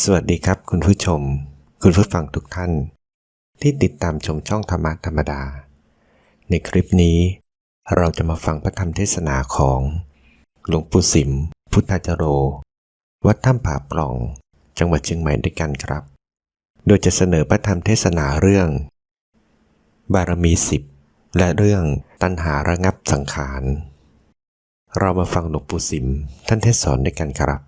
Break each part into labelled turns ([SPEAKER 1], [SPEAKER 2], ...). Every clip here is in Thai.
[SPEAKER 1] สวัสดีครับคุณผู้ชมคุณผู้ฟังทุกท่านที่ติดตามชมช่องธรรมะธรรมดาในคลิปนี้เราจะมาฟังพระธรรมเทศนาของหลวงปู่สิมพุทธจโรวัดถ้ำผาปล่องจังหวัดเชียงใหม่ด้วยกันครับโดยจะเสนอพระธรรมเทศนาเรื่องบารมี10และเรื่องตัณหาระงับสังขารเรามาฟังหลวงปู่สิมท่านเทศสอนด้วยกันครับ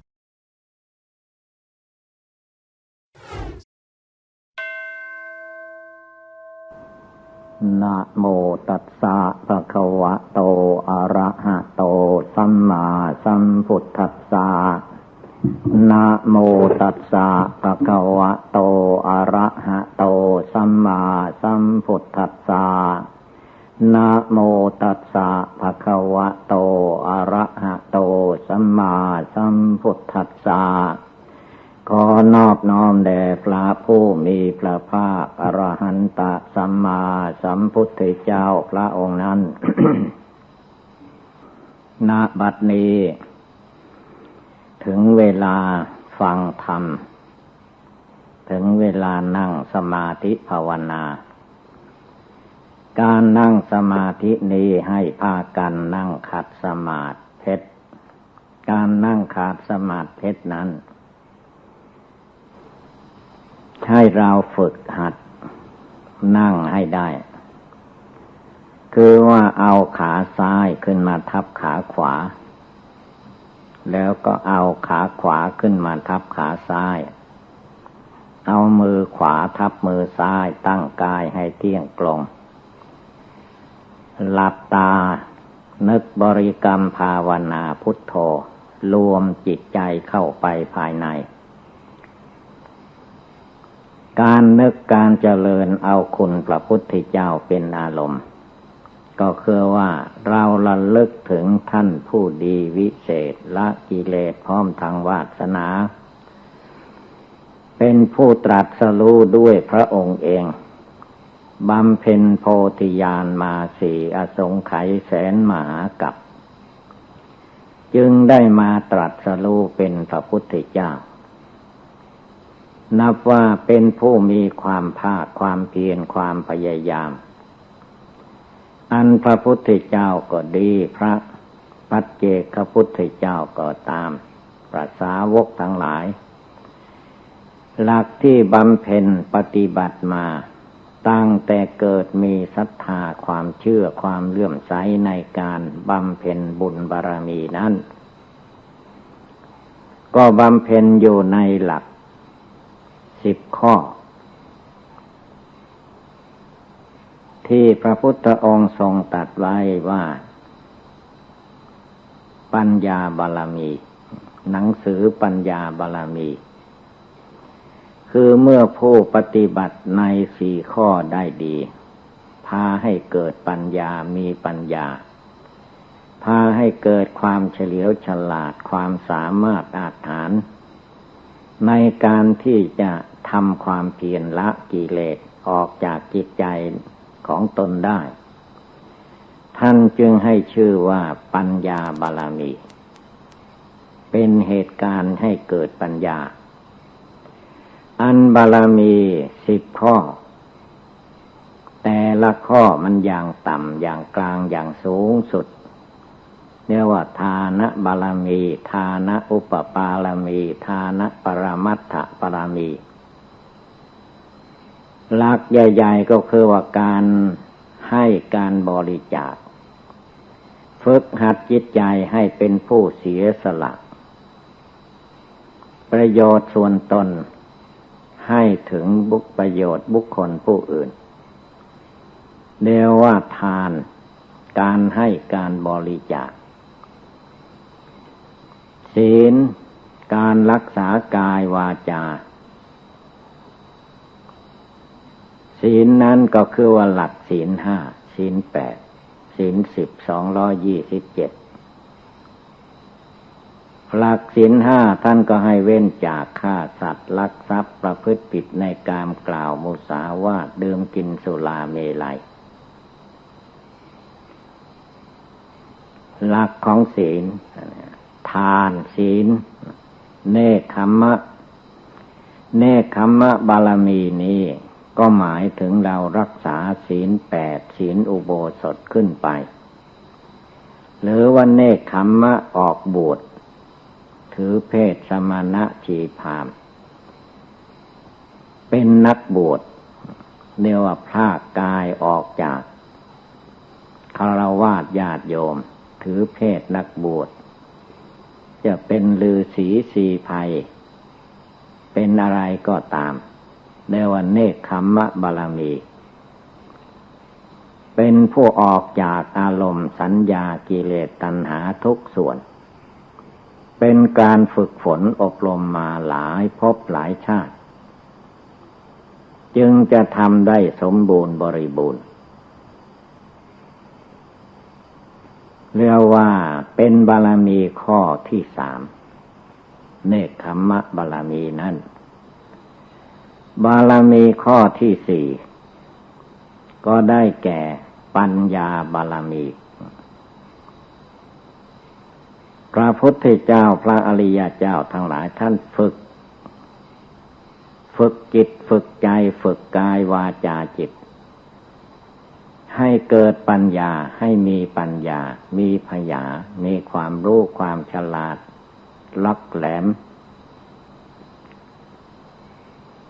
[SPEAKER 2] นะโมตัสสะภะคะวะโตอะระหะโตสัมมาสัมพุทธัสสะนะโมตัสสะภะคะวะโตอะระหะโตสัมมาสัมพุทธัสสะนะโมตัสสะภะคะวะโตอะระหะโตสัมมาสัมพุทธัสสะขอนอบน้อมแด่พระผู้มีพระภาคอรหันตสัมมาสัมพุทธเจ้าพระองค์นั้น ณ บัดนี้ถึงเวลาฟังธรรมถึงเวลานั่งสมาธิภาวนาการนั่งสมาธินี้ให้พากันนั่งขัดสมาธิการนั่งขัดสมาธินั้นให้เราฝึกหัดนั่งให้ได้คือว่าเอาขาซ้ายขึ้นมาทับขาขวาแล้วก็เอาขาขวาขึ้นมาทับขาซ้ายเอามือขวาทับมือซ้ายตั้งกายให้เที่ยงตรงหลับตานึกบริกรรมภาวนาพุทโธรวมจิตใจเข้าไปภายในการนึกการเจริญเอาคุณพระพุทธเจ้าเป็นอารมณ์ก็คือว่าเราระลึกถึงท่านผู้ดีวิเศษละกิเลสพร้อมทางวาสนาเป็นผู้ตรัสรู้ด้วยพระองค์เองบำเพ็ญโพธิญาณมาสี่อสงไขยแสนมหากัปจึงได้มาตรัสรู้เป็นพระพุทธเจ้านับว่าเป็นผู้มีความภาคความเพียรความพยายามอันพระพุทธเจ้าก็ดีพระปัจเจกพุทธเจ้าก็ตามพระสาวกทั้งหลายหลักที่บำเพ็ญปฏิบัติมาตั้งแต่เกิดมีศรัทธาความเชื่อความเลื่อมใสในการบำเพ็ญบุญบารมีนั้นก็บำเพ็ญอยู่ในหลัก10 ข้อที่พระพุทธองค์ทรงตรัสไว้ว่าปัญญาบารมีหนังสือปัญญาบารมีคือเมื่อผู้ปฏิบัติใน4 ข้อได้ดีพาให้เกิดปัญญามีปัญญาพาให้เกิดความเฉลียวฉลาดความสามารถอาจหาญในการที่จะทำความเพียรละกิเลสออกจากจิตใจของตนได้ท่านจึงให้ชื่อว่าปัญญาบารมีเป็นเหตุการณ์ให้เกิดปัญญาอันบารมี10 ข้อแต่ละข้อมันอย่างต่ำอย่างกลางอย่างสูงสุดเรียกว่าทานะบารมีทานะอุปปารมีทานะปรมัตถบารมีหลักใหญ่ๆก็คือว่าการให้การบริจาคฝึกหัดจิตใจให้เป็นผู้เสียสละประโยชน์ส่วนตนให้ถึงประโยชน์บุคคลผู้อื่นเรียกว่าทานการให้การบริจาคศีลการรักษากายวาจาศีลนั้นก็คือว่าหลักศีล5ศีล8ศีล10 227หลักศีล5ท่านก็ให้เว้นจากฆ่าสัตว์ลักทรัพย์ประพฤติผิดในกามกล่าวมุสาวาทดื่มกินสุราเมลัยหลักของศีลทานศีลเนกขัมมะ เนกขัมมะบารมีนี้ก็หมายถึงเรารักษาศีล8ศีลอุโบสถขึ้นไปหรือว่าเนกขัมมะออกบวชถือเพศสมณะชีพราหมณ์เป็นนักบวชเรียกว่าพรากกายออกจากฆราวาสญาติโยมถือเพศนักบวชจะเป็นฤาษีสีไพรเป็นอะไรก็ตามเรียกว่าเนกขัมมะบารมีเป็นผู้ออกจากอารมณ์สัญญากิเลสตัณหาทุกส่วนเป็นการฝึกฝนอบรมมาหลายภพหลายชาติจึงจะทำได้สมบูรณ์บริบูรณ์เรียกว่าเป็นบารมีข้อที่3เนกขัมมะบารมีนั้นบารมีข้อที่4ก็ได้แก่ปัญญาบารมีพระพุทธเจ้าพระอริยเจ้าทั้งหลายท่านฝึกจิตฝึกใจฝึกกายวาจาจิตให้เกิดปัญญาให้มีปัญญามีภญามีความรู้ความฉลาดลักแหลม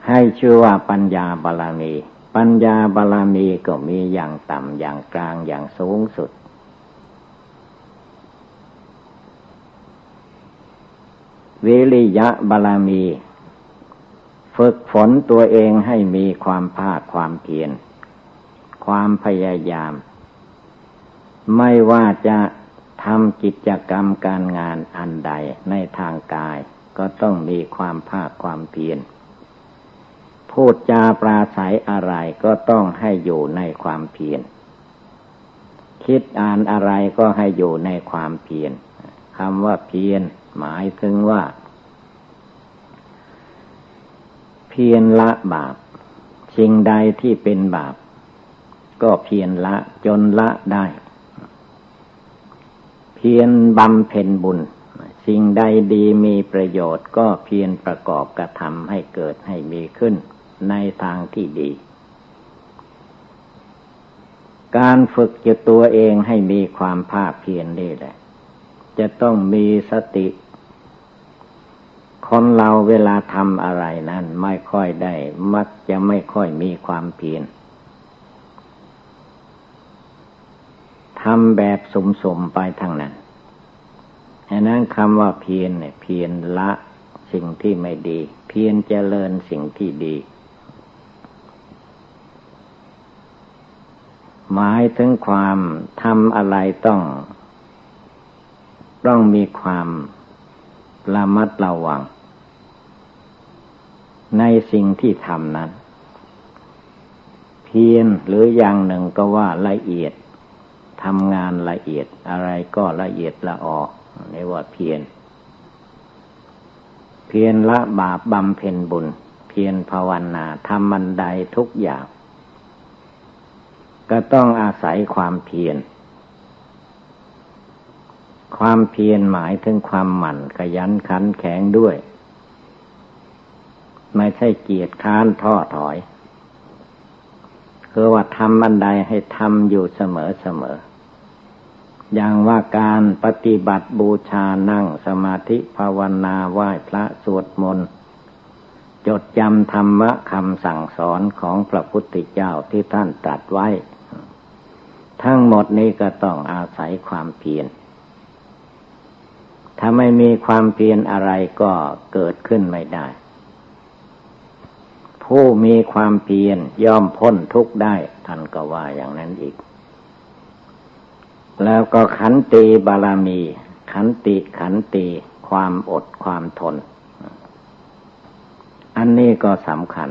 [SPEAKER 2] ให้ชื่อว่าปัญญาบารมีปัญญาบารมีก็มีอย่างต่ำอย่างกลางอย่างสูงสุดวิริยะบารมีฝึกฝนตัวเองให้มีความภาคความเพียรความพยายามไม่ว่าจะทำกิจกรรมการงานอันใดในทางกายก็ต้องมีความภาคความเพียรพูดจาปราศัยอะไรก็ต้องให้อยู่ในความเพียรคิดอ่านอะไรก็ให้อยู่ในความเพียรคำว่าเพียรหมายถึงว่าเพียรละบาปสิ่งใดที่เป็นบาปก็เพียรละจนละได้เพียรบำเพ็ญบุญสิ่งใดดีมีประโยชน์ก็เพียรประกอบกระทำให้เกิดให้มีขึ้นในทางที่ดีการฝึกจิตตัวเองให้มีความภาคเพียรนี่แหละจะต้องมีสติคนเราเวลาทำอะไรนั้นไม่ค่อยได้มักจะไม่ค่อยมีความเพียรทำแบบสุ่มๆไปทางนั้นฉะนั้นคำว่าเพียรเนี่ยเพียรละสิ่งที่ไม่ดีเพียรเจริญสิ่งที่ดีหมายถึงความทำอะไรต้องมีความระมัดระวังในสิ่งที่ทำนั้นเพียรหรืออย่างหนึ่งก็ว่าละเอียดทำงานละเอียดอะไรก็ละเอียดละออเรียกว่าเพียรละบาปบำเพ็ญบุญเพียรภาวนาทำมันใดทุกอย่างก็ต้องอาศัยความเพียรหมายถึงความหมั่นขยันขันแข็งด้วยไม่ใช่เกียจคร้านท้อถอยคือว่าทำอันใดให้ทำอยู่เสมออย่างว่าการปฏิบัติบูชานั่งสมาธิภาวนาไหว้พระสวดมนต์จดจำธรรมะคำสั่งสอนของพระพุทธเจ้าที่ท่านตรัสไว้ทั้งหมดนี้ก็ต้องอาศัยความเพียรถ้าไม่มีความเพียรอะไรก็เกิดขึ้นไม่ได้ผู้มีความเพียรย่อมพ้นทุกข์ได้ท่านก็ว่าอย่างนั้นอีกแล้วก็ขันติบารมีขันติความอดความทนอันนี้ก็สำคัญ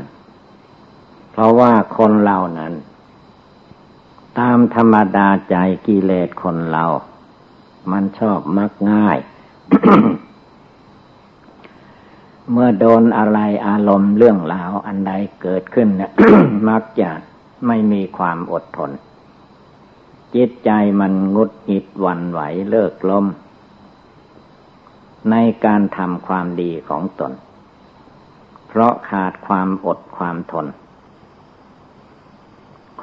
[SPEAKER 2] เพราะว่าคนเรานั้นตามธรรมดาใจกิเลสคนเรามันชอบมักง่าย เมื่อโดนอะไรอารมณ์เรื่องราวอันใดเกิดขึ้นเนี่ย มักจะไม่มีความอดทนจิตใจมันงุดหงิดหวั่นไหวเลิกล้มในการทำความดีของตนเพ เพราะขาดความอดความทน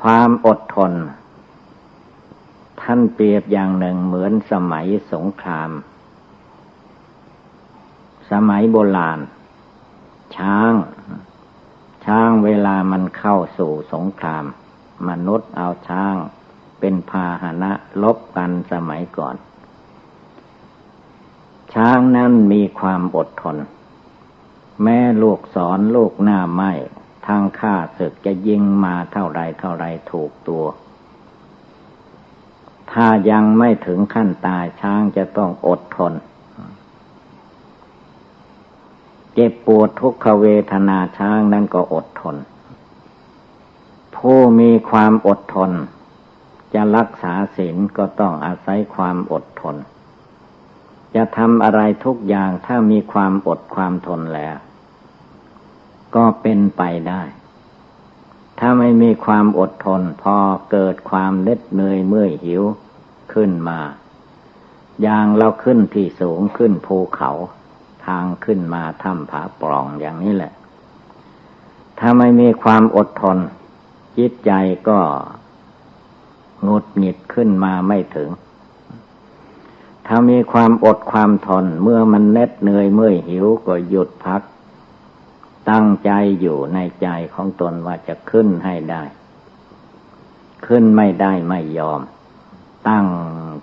[SPEAKER 2] ความอดทนท่านเปรียบอย่างหนึ่งเหมือนสมัยสงครามสมัยโบราณช้างเวลามันเข้าสู่สงครามมนุษย์เอาช้างเป็นพาหนะลบกันสมัยก่อนช้างนั้นมีความอดทนแม้ลูกศรลูกหน้าไม้ทางข้าศึกจะยิงมาเท่าไรถูกตัวถ้ายังไม่ถึงขั้นตายช้างจะต้องอดทนเจ็บปวดทุกขเวทนาช้างนั้นก็อดทนผู้มีความอดทนจะรักษาศีลก็ต้องอาศัยความอดทนจะทำอะไรทุกอย่างถ้ามีความอดความทนแล้วก็เป็นไปได้ถ้าไม่มีความอดทนพอเกิดความเหน็ดเหนื่อยเมื่อยหิวขึ้นมาอย่างเราขึ้นที่สูงขึ้นภูเขาทางขึ้นมาถ้ำผาปล่องอย่างนี้แหละถ้าไม่มีความอดทนจิตใจก็หงุดหงิดขึ้นมาไม่ถึงถ้ามีความอดความทนเมื่อมันเหน็ดเหนื่อยเมื่อยหิวก็หยุดพักตั้งใจอยู่ในใจของตนว่าจะขึ้นให้ได้ขึ้นไม่ได้ไม่ยอมตั้ง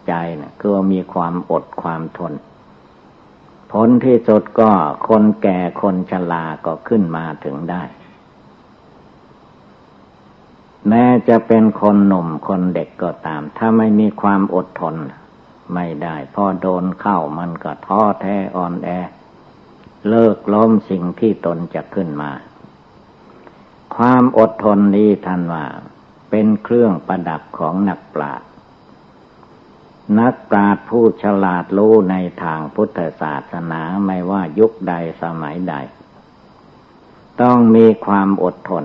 [SPEAKER 2] ใจนะคือมีความอดความทนผลที่สุดก็คนแก่คนชราก็ขึ้นมาถึงได้แม้จะเป็นคนหนุ่มคนเด็กก็ตามถ้าไม่มีความอดทนไม่ได้พอโดนเข้ามันก็ท้อแท้อ่อนแอเลิกล้มสิ่งที่ตนจะขึ้นมาความอดทนนี้ท่านว่าเป็นเครื่องประดับของนักปราชญ์นักปราชญ์ผู้ฉลาดรู้ในทางพุทธศาสนาไม่ว่ายุคใดสมัยใดต้องมีความอดทน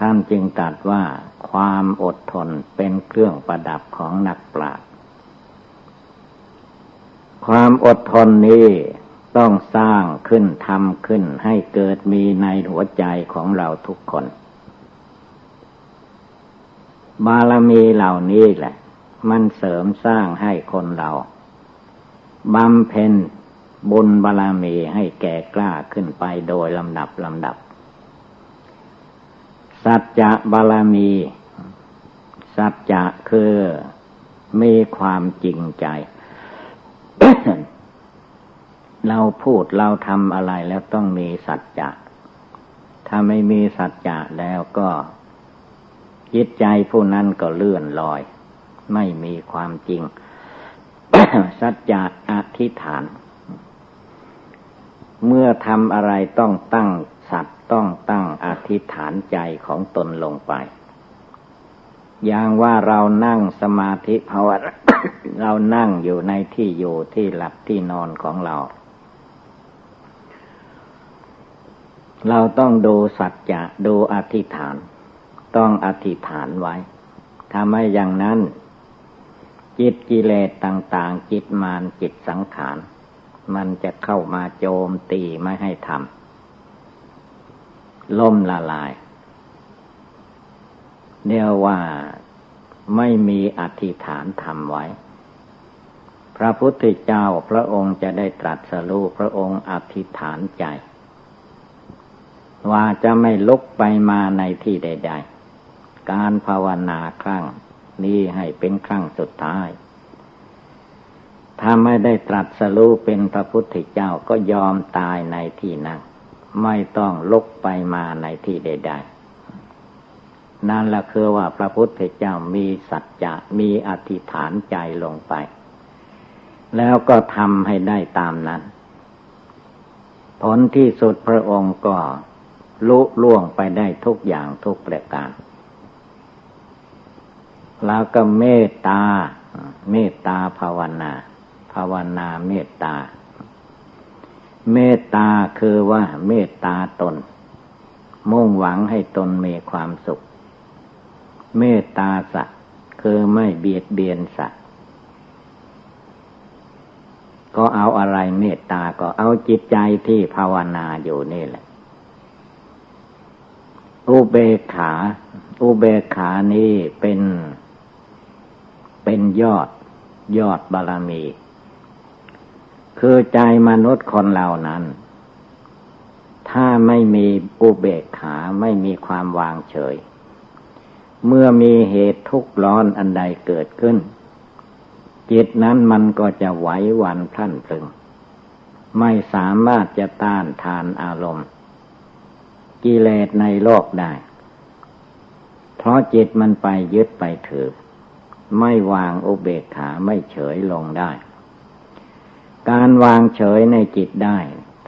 [SPEAKER 2] ท่านจึงตรัสว่าความอดทนเป็นเครื่องประดับของนักปราชญ์ความอดทนนี้ต้องสร้างขึ้นทำขึ้นให้เกิดมีในหัวใจของเราทุกคนบารมีเหล่านี้แหละมันเสริมสร้างให้คนเราบำเพ็ญบุญบารมีให้แก่กล้าขึ้นไปโดยลำดับสัจจะบารมีสัจจะคือมีความจริงใจ เราพูดเราทำอะไรแล้วต้องมีสัจจะถ้าไม่มีสัจจะแล้วก็จิตใจผู้นั้นก็เลื่อนลอยไม่มีความจริง สัจจะอธิษฐานเมื่อทำอะไรต้องตั้งสัตย์ต้องตั้งอธิษฐานใจของตนลงไปอย่างว่าเรานั่งสมาธิภาวนา เรานั่งอยู่ในที่อยู่ที่หลับที่นอนของเราต้องดูสัจจะดูอธิษฐานต้องอธิษฐานไว้ถ้าไม่อย่างนั้นจิตกิเลสต่างๆจิตมารจิตสังขารมันจะเข้ามาโจมตีไม่ให้ทำล่มละลายเรียกว่าไม่มีอธิษฐานทำไว้พระพุทธเจ้าพระองค์จะได้ตรัสรู้พระองค์อธิษฐานใจว่าจะไม่ลุกไปมาในที่ใดๆการภาวนาครั้งนี้ให้เป็นครั้งสุดท้ายถ้าไม่ได้ตรัสรู้เป็นพระพุทธเจ้าก็ยอมตายในที่นั้นไม่ต้องลุกไปมาในที่ใดๆนั่นแหละคือว่าพระพุทธเจ้ามีสัจจะมีอธิษฐานใจลงไปแล้วก็ทำให้ได้ตามนั้นผลที่สุดพระองค์ก็ลุล่วงไปได้ทุกอย่างทุกประการแล้วก็เมตตาภาวนาเมตตาคือว่าเมตตาตนมุ่งหวังให้ตนมีความสุขเมตตาสัตว์คือไม่เบียดเบียนสัตว์ก็เอาอะไรเมตตาก็เอาจิตใจที่ภาวนาอยู่นี่แหละ อุเบกขาอุเบกขานี้เป็นยอดบารมี คือใจมนุษย์คนเหล่านั้นถ้าไม่มีอุเบกขาไม่มีความวางเฉยเมื่อมีเหตุทุกข์ร้อนอันใดเกิดขึ้นจิตนั้นมันก็จะไหวหวั่นพลันพรึงไม่สามารถจะต้านทานอารมณ์กิเลสในโลกได้เพราะจิตมันไปยึดไปถือไม่วางอุเบกขาไม่เฉยลงได้การวางเฉยในจิตได้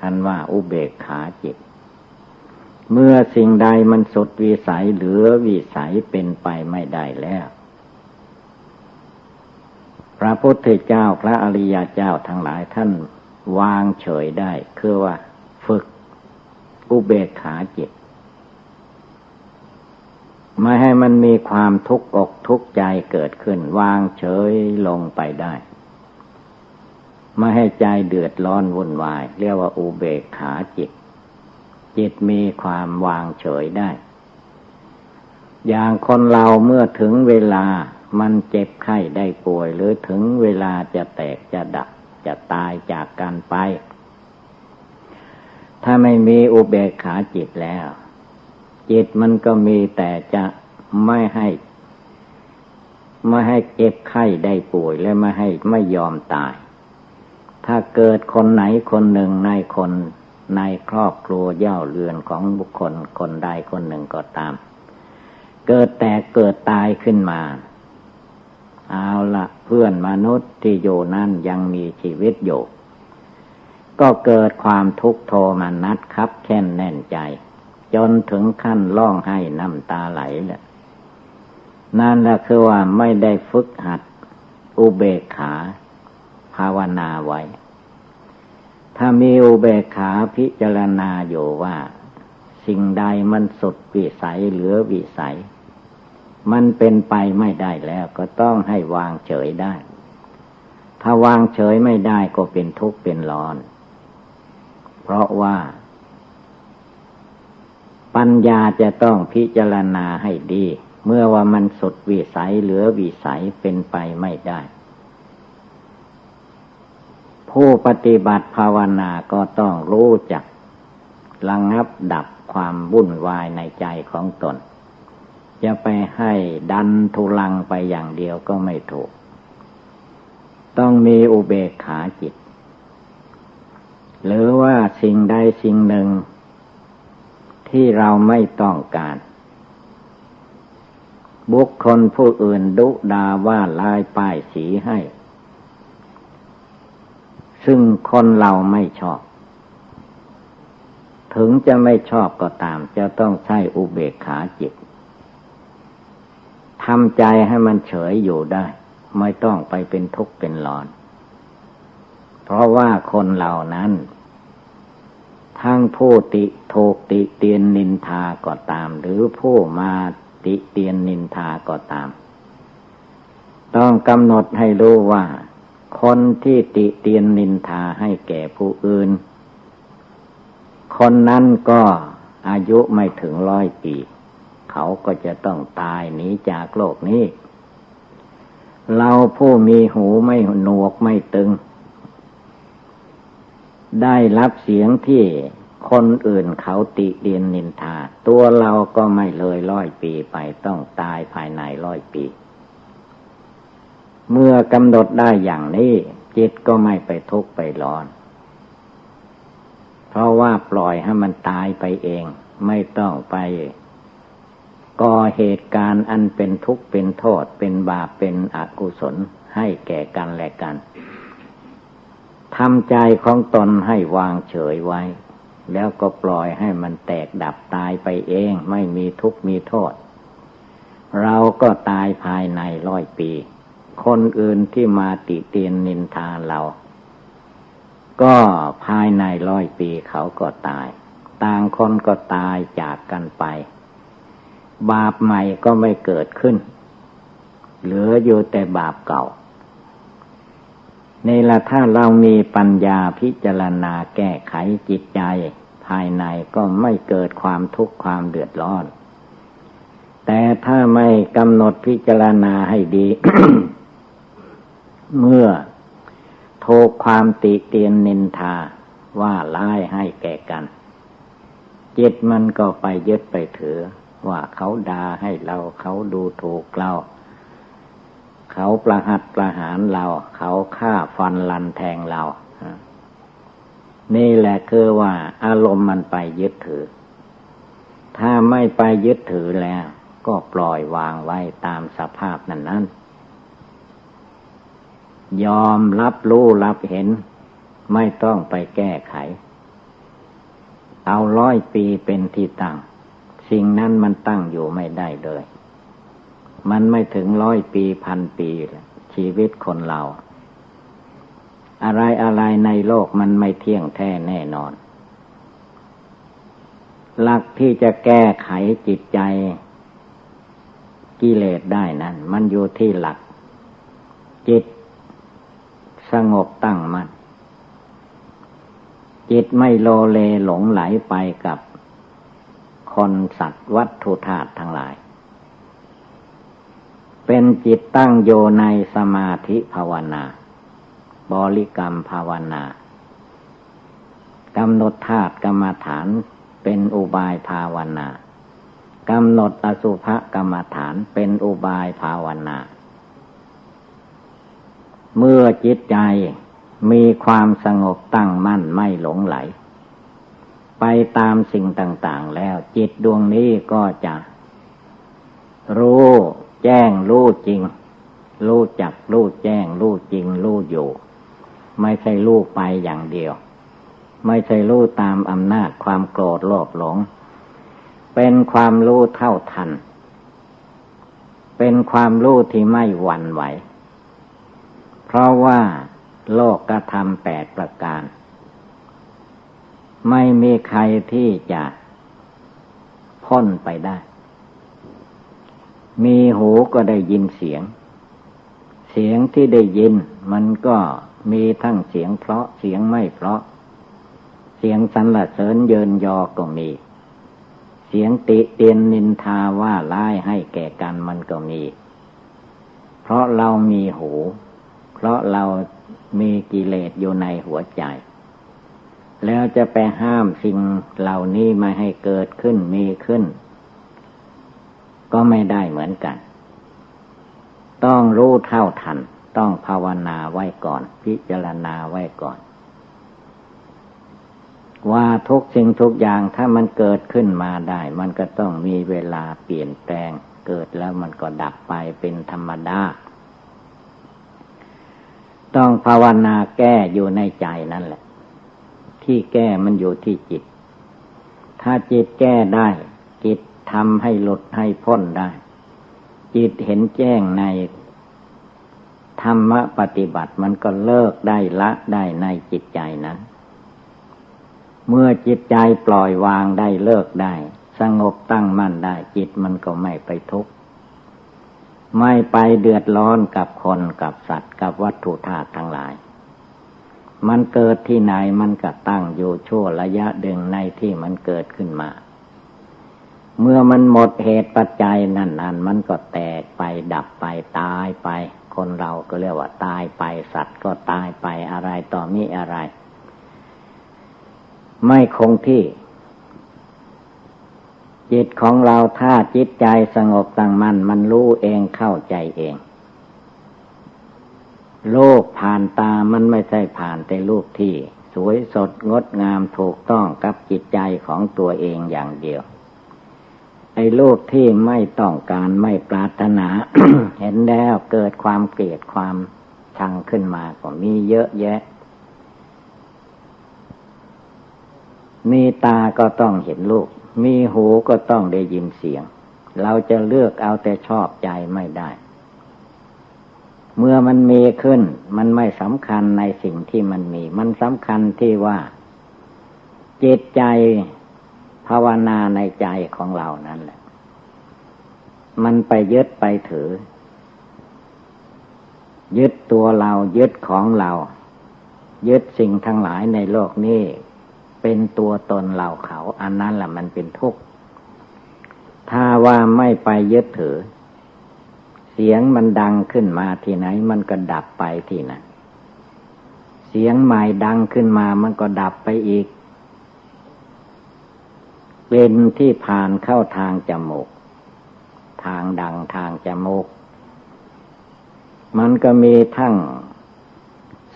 [SPEAKER 2] ท่านว่าอุเบกขาจิตเมื่อสิ่งใดมันสุดวิสัยเหลือวิสัยเป็นไปไม่ได้แล้วพระพุทธเจ้าพระอริยเจ้าทั้งหลายท่านวางเฉยได้คือว่าฝึกอุเบกขาจิตไม่ให้มันมีความทุกข์อกทุกข์ใจเกิดขึ้นวางเฉยลงไปได้ไม่ให้ใจเดือดร้อนวุ่นวายเรียกว่าอุเบกขาจิตจิตมีความวางเฉยได้อย่างคนเราเมื่อถึงเวลามันเจ็บไข้ได้ป่วยหรือถึงเวลาจะแตกจะดับจะตายจากกันไปถ้าไม่มีอุเบกขาจิตแล้วจิตมันก็มีแต่จะไม่ให้เจ็บไข้ได้ป่วยและไม่ยอมตายถ้าเกิดคนไหนคนหนึ่งในครอบครัวเย่าเรือนของบุคคลคนใดคนหนึ่งก็ตามเกิดแตกเกิดตายขึ้นมาเอาละเพื่อนมนุษย์ที่อยู่นั่นยังมีชีวิตอยู่ก็เกิดความทุกข์โทมนัสคับแค้นแน่นใจจนถึงขั้นร้องไห้น้ำตาไหลแหละนั่นแหละคือว่าไม่ได้ฝึกหัดอุเบกขาภาวนาไว้ถ้ามีอุเบกขาพิจารณาอยู่ว่าสิ่งใดมันสุดวิสัยเหลือวิสัยมันเป็นไปไม่ได้แล้วก็ต้องให้วางเฉยได้ถ้าวางเฉยไม่ได้ก็เป็นทุกข์เป็นร้อนเพราะว่าปัญญาจะต้องพิจารณาให้ดีเมื่อว่ามันสุดวิสัยเหลือวิสัยเป็นไปไม่ได้ผู้ปฏิบัติภาวนาก็ต้องรู้จักระงับดับความวุ่นวายในใจของตนจะไปให้ดันทุลังไปอย่างเดียวก็ไม่ถูกต้องมีอุเบกขาจิตหรือว่าสิ่งใดสิ่งหนึ่งที่เราไม่ต้องการบุคคลผู้อื่นดุด่าว่าลายป้ายสีให้ซึ่งคนเราไม่ชอบถึงจะไม่ชอบก็ตามจะต้องใช้อุเบกขาจิตทำใจให้มันเฉยอยู่ได้ไม่ต้องไปเป็นทุกข์เป็นร้อนเพราะว่าคนเหล่านั้นทั้งผู้ถูกติเตียนนินทาก็ตามหรือผู้มาติเตียนนินทาก็ตามต้องกำหนดให้รู้ว่าคนที่ติเตียนนินทาให้แก่ผู้อื่นคนนั้นก็อายุไม่ถึง100 ปีเขาก็จะต้องตายหนีจากโลกนี้เราผู้มีหูไม่หนวกไม่ตึงได้รับเสียงที่คนอื่นเขาติเตียนนินทาตัวเราก็ไม่เลย100 ปีไปต้องตายภายใน100 ปีเมื่อกำหนดได้อย่างนี้จิตก็ไม่ไปทุกข์ไปร้อนเพราะว่าปล่อยให้มันตายไปเองไม่ต้องไปก่อเหตุการณ์อันเป็นทุกข์เป็นโทษเป็นบาปเป็นอกุศลให้แก่กันและกันทำใจของตนให้วางเฉยไว้แล้วก็ปล่อยให้มันแตกดับตายไปเองไม่มีทุกข์มีโทษเราก็ตายภายใน100 ปีคนอื่นที่มาติเตียนนินทาเราก็ภายใน100 ปีเขาก็ตายต่างคนก็ตายจากกันไปบาปใหม่ก็ไม่เกิดขึ้นเหลืออยู่แต่บาปเก่านี่ละถ้าเรามีปัญญาพิจารณาแก้ไขจิตใจภายในก็ไม่เกิดความทุกข์ความเดือดร้อน แต่ถ้าไม่กำหนดพิจารณาให้ดี เมื่อถูกความติเตียนนินทาว่าร้ายให้แก่กันจิตมันก็ไปยึดไปถือว่าเขาด่าให้เราเขาดูถูกเราเขาประหัตประหารเราเขาฆ่าฟันลันแทงเรานี่แหละคือว่าอารมณ์มันไปยึดถือถ้าไม่ไปยึดถือแล้วก็ปล่อยวางไว้ตามสภาพนั้นยอมรับรู้รับเห็นไม่ต้องไปแก้ไขเอา100 ปีเป็นที่ตั้งสิ่งนั้นมันตั้งอยู่ไม่ได้เลยมันไม่ถึง100 ปี1,000 ปีชีวิตคนเราอะไรในโลกมันไม่เที่ยงแท้แน่นอนหลักที่จะแก้ไขจิตใจกิเลสได้นั้นมันอยู่ที่หลักจิตสงบตั้งมั่นจิตไม่โลเลหลงไหลไปกับคนสัตว์วัตถุธาตุทั้งหลายเป็นจิตตั้งโยในสมาธิภาวนาบริกรรมภาวนากำหนดธาตุกรรมฐานเป็นอุบายภาวนากำหนดอสุภกรรมฐานเป็นอุบายภาวนาเมื่อจิตใจมีความสงบตั้งมั่นไม่หลงไหลไปตามสิ่งต่างๆแล้วจิตดวงนี้ก็จะรู้แจ้งรู้จริงรู้จักรู้แจ้งรู้จริงรู้อยู่ไม่ใช่รู้ไปอย่างเดียวไม่ใช่รู้ตามอำนาจความโกรธโลภหลงเป็นความรู้เท่าทันเป็นความรู้ที่ไม่หวั่นไหวเพราะว่าโลกธรรม8 ประการไม่มีใครที่จะพ้นไปได้มีหูก็ได้ยินเสียงเสียงที่ได้ยินมันก็มีทั้งเสียงเพราะเสียงไม่เพราะเสียงสรรเสริญเยินยอก็มีเสียงติเตียนนินทาว่าร้ายให้แก่กันมันก็มีเพราะเรามีหูเพราะเรามีกิเลสอยู่ในหัวใจแล้วจะไปห้ามสิ่งเหล่านี้ไม่ให้เกิดขึ้นมีขึ้นก็ไม่ได้เหมือนกันต้องรู้เท่าทันต้องภาวนาไว้ก่อนพิจารณาไว้ก่อนว่าทุกสิ่งทุกอย่างถ้ามันเกิดขึ้นมาได้มันก็ต้องมีเวลาเปลี่ยนแปลงเกิดแล้วมันก็ดับไปเป็นธรรมดาต้องภาวนาแก้อยู่ในใจนั่นแหละที่แก้มันอยู่ที่จิตถ้าจิตแก้ได้จิตทำให้หลุดให้พ้นได้จิตเห็นแจ้งในธรรมปฏิบัติมันก็เลิกได้ละได้ในจิตใจนั้นเมื่อจิตใจปล่อยวางได้เลิกได้สงบตั้งมั่นได้จิตมันก็ไม่ไปทุกข์ไม่ไปเดือดร้อนกับคนกับสัตว์กับวัตถุธาตุทั้งหลายมันเกิดที่ไหนมันก็ตั้งอยู่ชั่วระยะหนึ่งในที่มันเกิดขึ้นมาเมื่อมันหมดเหตุปัจจัยนั่นมันก็แตกไปดับไปตายไปคนเราก็เรียกว่าตายไปสัตว์ก็ตายไปอะไรต่อมีอะไรไม่คงที่จิตของเราถ้าจิตใจสงบตั้งมั่นมันรู้เองเข้าใจเองโลกผ่านตามันไม่ใช่ผ่านแต่รูปที่สวยสดงดงามถูกต้องกับจิตใจของตัวเองอย่างเดียวไอ้โลกที่ไม่ต้องการไม่ปรารถนา เห็นแล้วเกิดความเกลียดความชังขึ้นมาก็มีเยอะแยะมีตาก็ต้องเห็นรูปมีหูก็ต้องได้ยินเสียงเราจะเลือกเอาแต่ชอบใจไม่ได้เมื่อมันมีขึ้นมันไม่สำคัญในสิ่งที่มันมีมันสำคัญที่ว่าจิตใจภาวนาในใจของเรานั่นแหละมันไปยึดไปถือยึดตัวเรายึดของเรายึดสิ่งทั้งหลายในโลกนี้เป็นตัวตนเราเขาอันนั้นแหละมันเป็นทุกข์ถ้า ถ้าว่าไม่ไปยึดถือเสียงมันดังขึ้นมาที่ไหนมันก็ดับไปที่นั่นเสียงใหม่ดังขึ้นมามันก็ดับไปอีกเป็นที่ผ่านเข้าทางจมูกทางดังทางจมูกมันก็มีทั้ง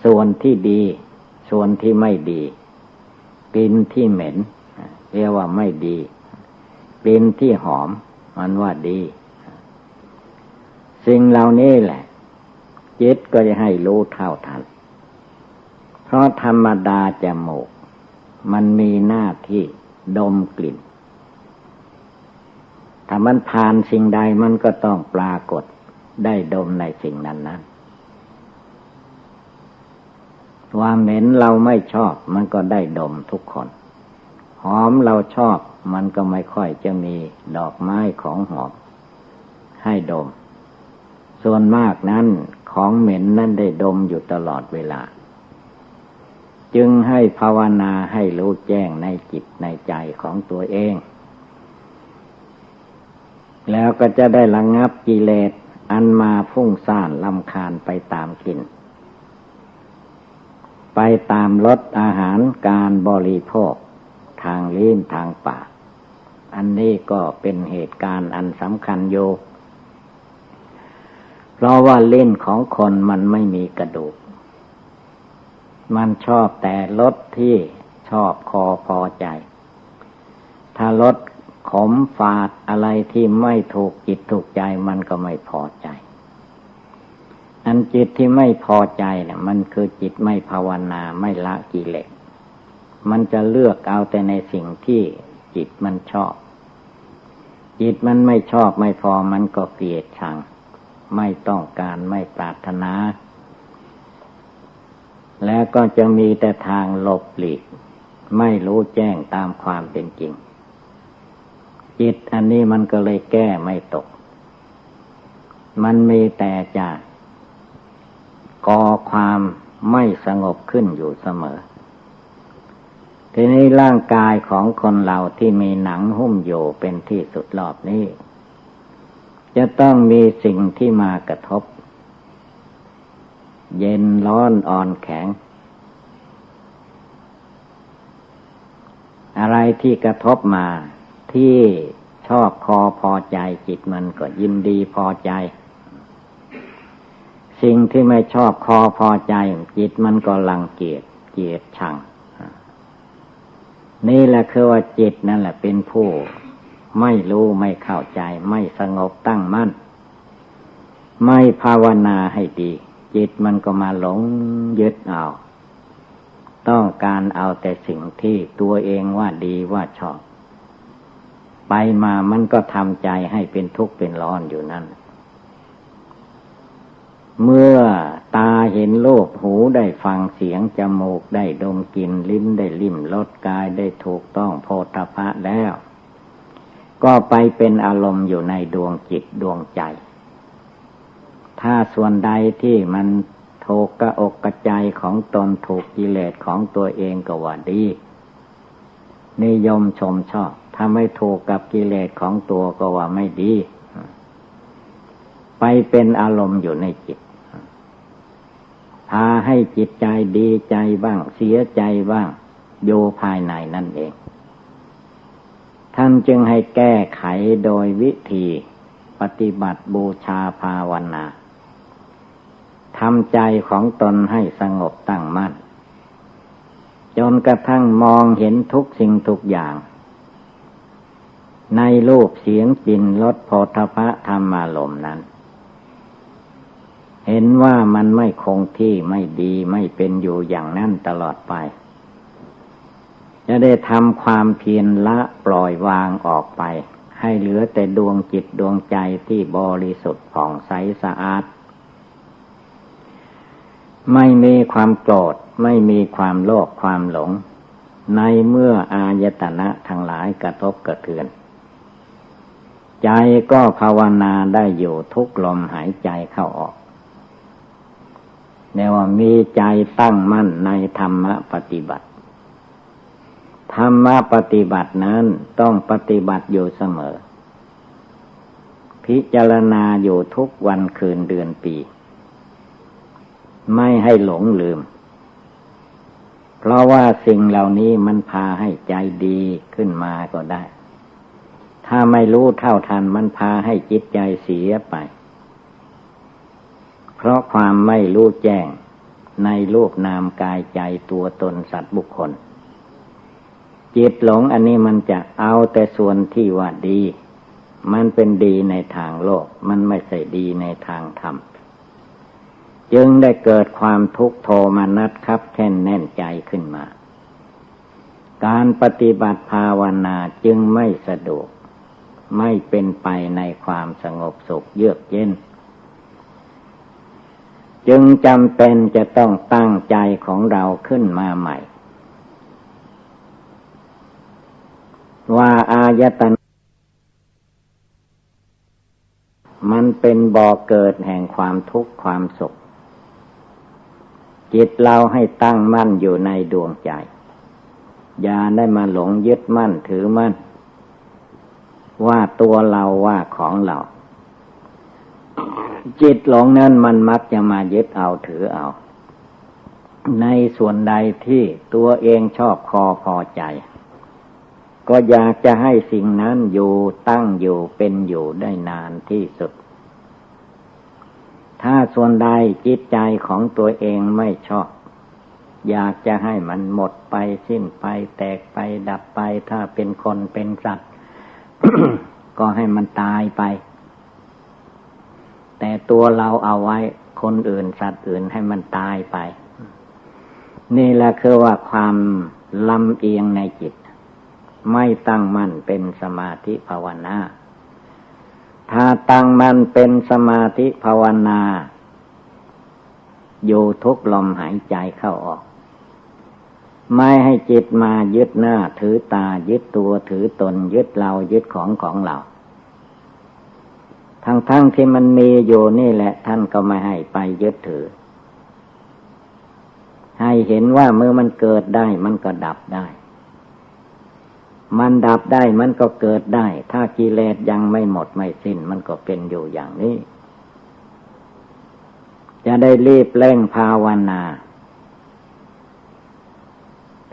[SPEAKER 2] ส่วนที่ดีส่วนที่ไม่ดีกลิ่นที่เหม็นเรียกว่าไม่ดีกลิ่นที่หอมมันว่าดีสิ่งเหล่านี้แหละจิตก็จะให้รู้เท่าทันเพราะธรรมดาจมูกมันมีหน้าที่ดมกลิ่นถ้ามันผ่านสิ่งใดมันก็ต้องปรากฏได้ดมในสิ่งนั้นว่าเหม็นเราไม่ชอบมันก็ได้ดมทุกคนหอมเราชอบมันก็ไม่ค่อยจะมีดอกไม้ของหอมให้ดมส่วนมากนั้นของเหม็นนั้นได้ดมอยู่ตลอดเวลาจึงให้ภาวนาให้รู้แจ้งในจิตในใจของตัวเองแล้วก็จะได้ระงับกิเลสอันมาฟุ้งซ่านรำคาญไปตามกลิ่นไปตามรสอาหารการบริโภคทางลิ้นทางปากอันนี้ก็เป็นเหตุการณ์อันสำคัญอยู่เพราะว่าลิ้นของคนมันไม่มีกระดูกมันชอบแต่รสที่ชอบคอพอใจถ้ารสขมฝาดอะไรที่ไม่ถูกจิตถูกใจมันก็ไม่พอใจอันจิตที่ไม่พอใจเนี่ยมันคือจิตไม่ภาวนาไม่ละกิเลสมันจะเลือกเอาแต่ในสิ่งที่จิตมันชอบจิตมันไม่ชอบไม่พอมันก็เกลียดชังไม่ต้องการไม่ปรารถนาแล้วก็จะมีแต่ทางหลบหลีกไม่รู้แจ้งตามความเป็นจริงจิตอันนี้มันก็เลยแก้ไม่ตกมันมีแต่จะก่อความไม่สงบขึ้นอยู่เสมอทีนี้ร่างกายของคนเราที่มีหนังหุ้มอยู่เป็นที่สุดรอบนี้จะต้องมีสิ่งที่มากระทบเย็นร้อนอ่อนแข็งอะไรที่กระทบมาที่ชอบคอพอใจจิตมันก็ยินดีพอใจสิ่งที่ไม่ชอบคอพอใจจิตมันก็รังเกียจเกลียดชังนี่แหละคือว่าจิตนั่นแหละเป็นผู้ไม่รู้ไม่เข้าใจไม่สงบตั้งมั่นไม่ภาวนาให้ดีจิตมันก็มาหลงยึดเอาต้องการเอาแต่สิ่งที่ตัวเองว่าดีว่าชอบไปมามันก็ทำใจให้เป็นทุกข์เป็นร้อนอยู่นั่นเมื่อตาเห็นรูปหูได้ฟังเสียงจมูกได้ดมกลิ่นลิ้นได้ลิ้มรสกายได้ถูกต้องโผฏฐัพพะแล้วก็ไปเป็นอารมณ์อยู่ในดวงจิตดวงใจถ้าส่วนใดที่มันถูกกระอกกระใจของตนถูกกิเลสของตัวเองก็ว่าดีนิยมชมชอบถ้าไม่ถูกกับกิเลสของตัวก็ว่าไม่ดีไปเป็นอารมณ์อยู่ในจิตพาให้จิตใจดีใจบ้างเสียใจบ้างโยภายในนั่นเองท่านจึงให้แก้ไขโดยวิธีปฏิบัติบูชาภาวนาทำใจของตนให้สงบตั้งมั่นจนกระทั่งมองเห็นทุกสิ่งทุกอย่างในรูปเสียงกลิ่นรสโผฏฐัพพะธรรมารมณ์นั้นเห็นว่ามันไม่คงที่ไม่ดีไม่เป็นอยู่อย่างนั้นตลอดไปจะได้ทำความเพียรละปล่อยวางออกไปให้เหลือแต่ดวงจิตดวงใจที่บริสุทธิ์ผ่องใสสะอาดไม่มีความโกรธไม่มีความโลภความหลงในเมื่ออายตนะทั้งหลายกระทบกระเทือนใจก็ภาวนาได้อยู่ทุกลมหายใจเข้าออกแนวว่ามีใจตั้งมั่นในธรรมปฏิบัติธรรมปฏิบัตินั้นต้องปฏิบัติอยู่เสมอ พิจารณาอยู่ทุกวันคืนเดือนปีไม่ให้หลงลืมเพราะว่าสิ่งเหล่านี้มันพาให้ใจดีขึ้นมาก็ได้ถ้าไม่รู้เท่าทันมันพาให้จิตใจเสียไปเพราะความไม่รู้แจ้งในรูปนามกายใจตัวตนสัตว์บุคคลจิตหลงอันนี้มันจะเอาแต่ส่วนที่ว่าดีมันเป็นดีในทางโลกมันไม่ใช่ดีในทางธรรมจึงได้เกิดความทุกข์โทมนัสคับแค้นแน่นใจขึ้นมาการปฏิบัติภาวนาจึงไม่สะดวกไม่เป็นไปในความสงบสุขเยือกเย็นจึงจำเป็นจะต้องตั้งใจของเราขึ้นมาใหม่ว่าอายตนะมันเป็นบ่อเกิดแห่งความทุกข์ความสุขจิตเราให้ตั้งมั่นอยู่ในดวงใจอย่าได้มาหลงยึดมั่นถือมั่นว่าตัวเราว่าของเราจิตหลงนั้นมันมักจะมายึดเอาถือเอาในส่วนใดที่ตัวเองชอบพอใจก็อยากจะให้สิ่งนั้นอยู่ตั้งอยู่เป็นอยู่ได้นานที่สุดถ้าส่วนใดจิตใจของตัวเองไม่ชอบอยากจะให้มันหมดไปสิ้นไปแตกไปดับไปถ้าเป็นคนเป็นสัตว์ ก็ให้มันตายไปแต่ตัวเราเอาไว้คนอื่นสัตว์อื่นให้มันตายไปนี่แหละคือว่าความลำเอียงในจิตไม่ตั้งมั่นเป็นสมาธิภาวนาถ้าตั้งมั่นเป็นสมาธิภาวนาอยู่ทุกลมหายใจเข้าออกไม่ให้จิตมายึดหน้าถือตายึดตัวถือตนยึดเรายึดของเราทั้งที่มันมีอยู่นี่แหละท่านก็ไม่ให้ไปยึดถือให้เห็นว่าเมื่อมันเกิดได้มันก็ดับได้มันดับได้มันก็เกิดได้ถ้ากิเลสยังไม่หมดไม่สิ้นมันก็เป็นอยู่อย่างนี้จะได้รีบเร่งภาวนา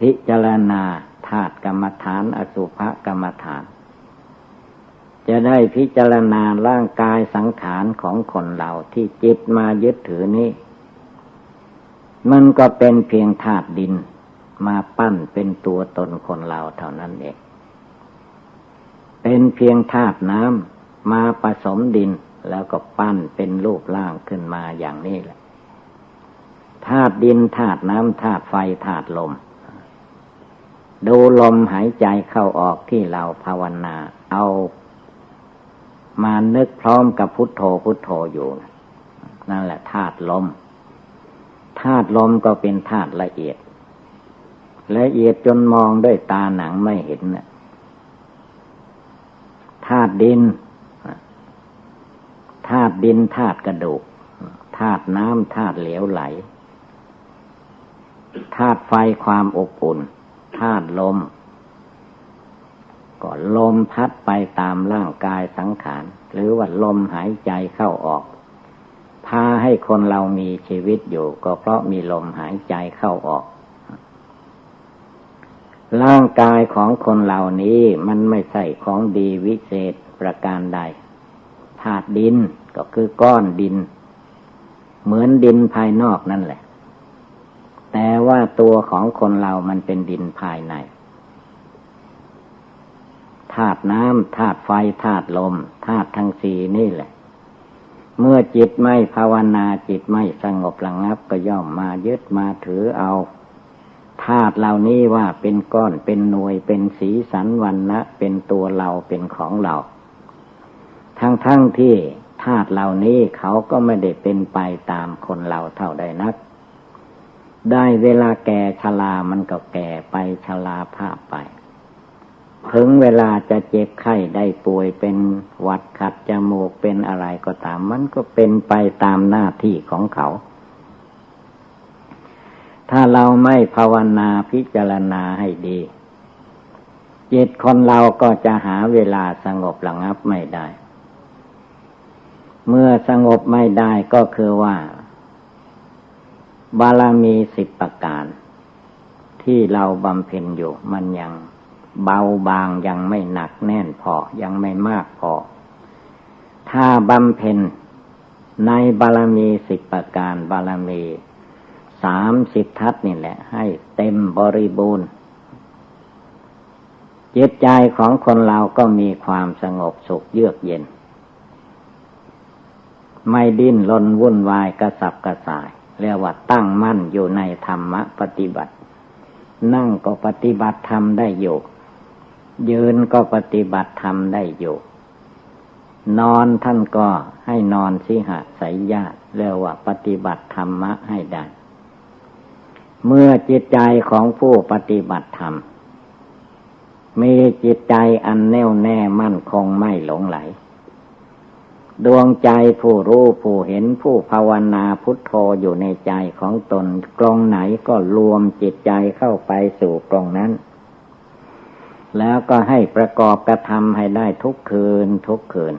[SPEAKER 2] พิจารณาธาตุกรรมฐานอสุภกรรมฐานจะได้พิจารณาร่างกายสังขารของคนเราที่จิตมายึดถือนี้มันก็เป็นเพียงธาตุดินมาปั้นเป็นตัวตนคนเราเท่านั้นเองเป็นเพียงธาตุน้ำมาผสมดินแล้วก็ปั้นเป็นรูปร่างขึ้นมาอย่างนี้แหละธาตุดินธาตุน้ำธาตุไฟธาตุลมดูลมหายใจเข้าออกที่เราภาวนาเอามานึกพร้อมกับพุทโธพุทโธอยู่นั่นแหละธาตุลมธาตุลมก็เป็นธาตุละเอียดจนมองด้วยตาหนังไม่เห็นนะธาตุดินธาตุกระดูกธาตุน้ำธาตุเหลวไหลธาตุไฟความอบอุ่นธาตุลมก็ลมพัดไปตามร่างกายสังขารหรือว่าลมหายใจเข้าออกพาให้คนเรามีชีวิตอยู่ก็เพราะมีลมหายใจเข้าออกร่างกายของคนเหล่านี้มันไม่ใช่ของดีวิเศษประการใดธาตุดินก็คือก้อนดินเหมือนดินภายนอกนั่นแหละแต่ว่าตัวของคนเรามันเป็นดินภายในธาตุน้ำธาตุไฟธาตุลมธาตุทั้งสี่นี่แหละเมื่อจิตไม่ภาวนาจิตไม่สงบระงับก็ย่อมมายึดมาถือเอาธาตุเหล่านี้ว่าเป็นก้อนเป็นหน่วยเป็นสีสันวรรณะเป็นตัวเราเป็นของเราทั้งที่ธาตุเหล่านี้เขาก็ไม่ได้เป็นไปตามคนเราเท่าใดนักได้เวลาแก่ชรามันก็แก่ไปชราภาพไปถึงเวลาจะเจ็บไข้ได้ป่วยเป็นหวัดขัดจมูกเป็นอะไรก็ตามมันก็เป็นไปตามหน้าที่ของเขาถ้าเราไม่ภาวนาพิจารณาให้ดีจิตคนเราก็จะหาเวลาสงบระงับไม่ได้ เมื่อสงบไม่ได้ก็คือว่าบารมี10ประการที่เราบำเพ็ญอยู่มันยังเบาบางยังไม่หนักแน่นพอยังไม่มากพอถ้าบำเพ็ญในบารมี10ประการบารมี30ทัศนี่แหละให้เต็มบริบูรณ์จิตใจของคนเราก็มีความสงบสุขเยือกเย็นไม่ดิ้นรนวุ่นวายกระสับกระส่ายเรียกว่าตั้งมั่นอยู่ในธรรมะปฏิบัตินั่งก็ปฏิบัติธรรมได้อยู่ยืนก็ปฏิบัติธรรมได้อยู่นอนท่านก็ให้นอนสิหสายญาติเรียกว่าปฏิบัติธรรมะให้ได้เมื่อจิตใจของผู้ปฏิบัติธรรมมีจิตใจอันแน่วแน่มั่นคงไม่หลงไหลดวงใจผู้รู้ผู้เห็นผู้ภาวนาพุทโธอยู่ในใจของตนกรงไหนก็รวมจิตใจเข้าไปสู่กรงนั้นแล้วก็ให้ประกอบกระทำให้ได้ทุกคืนทุกคืน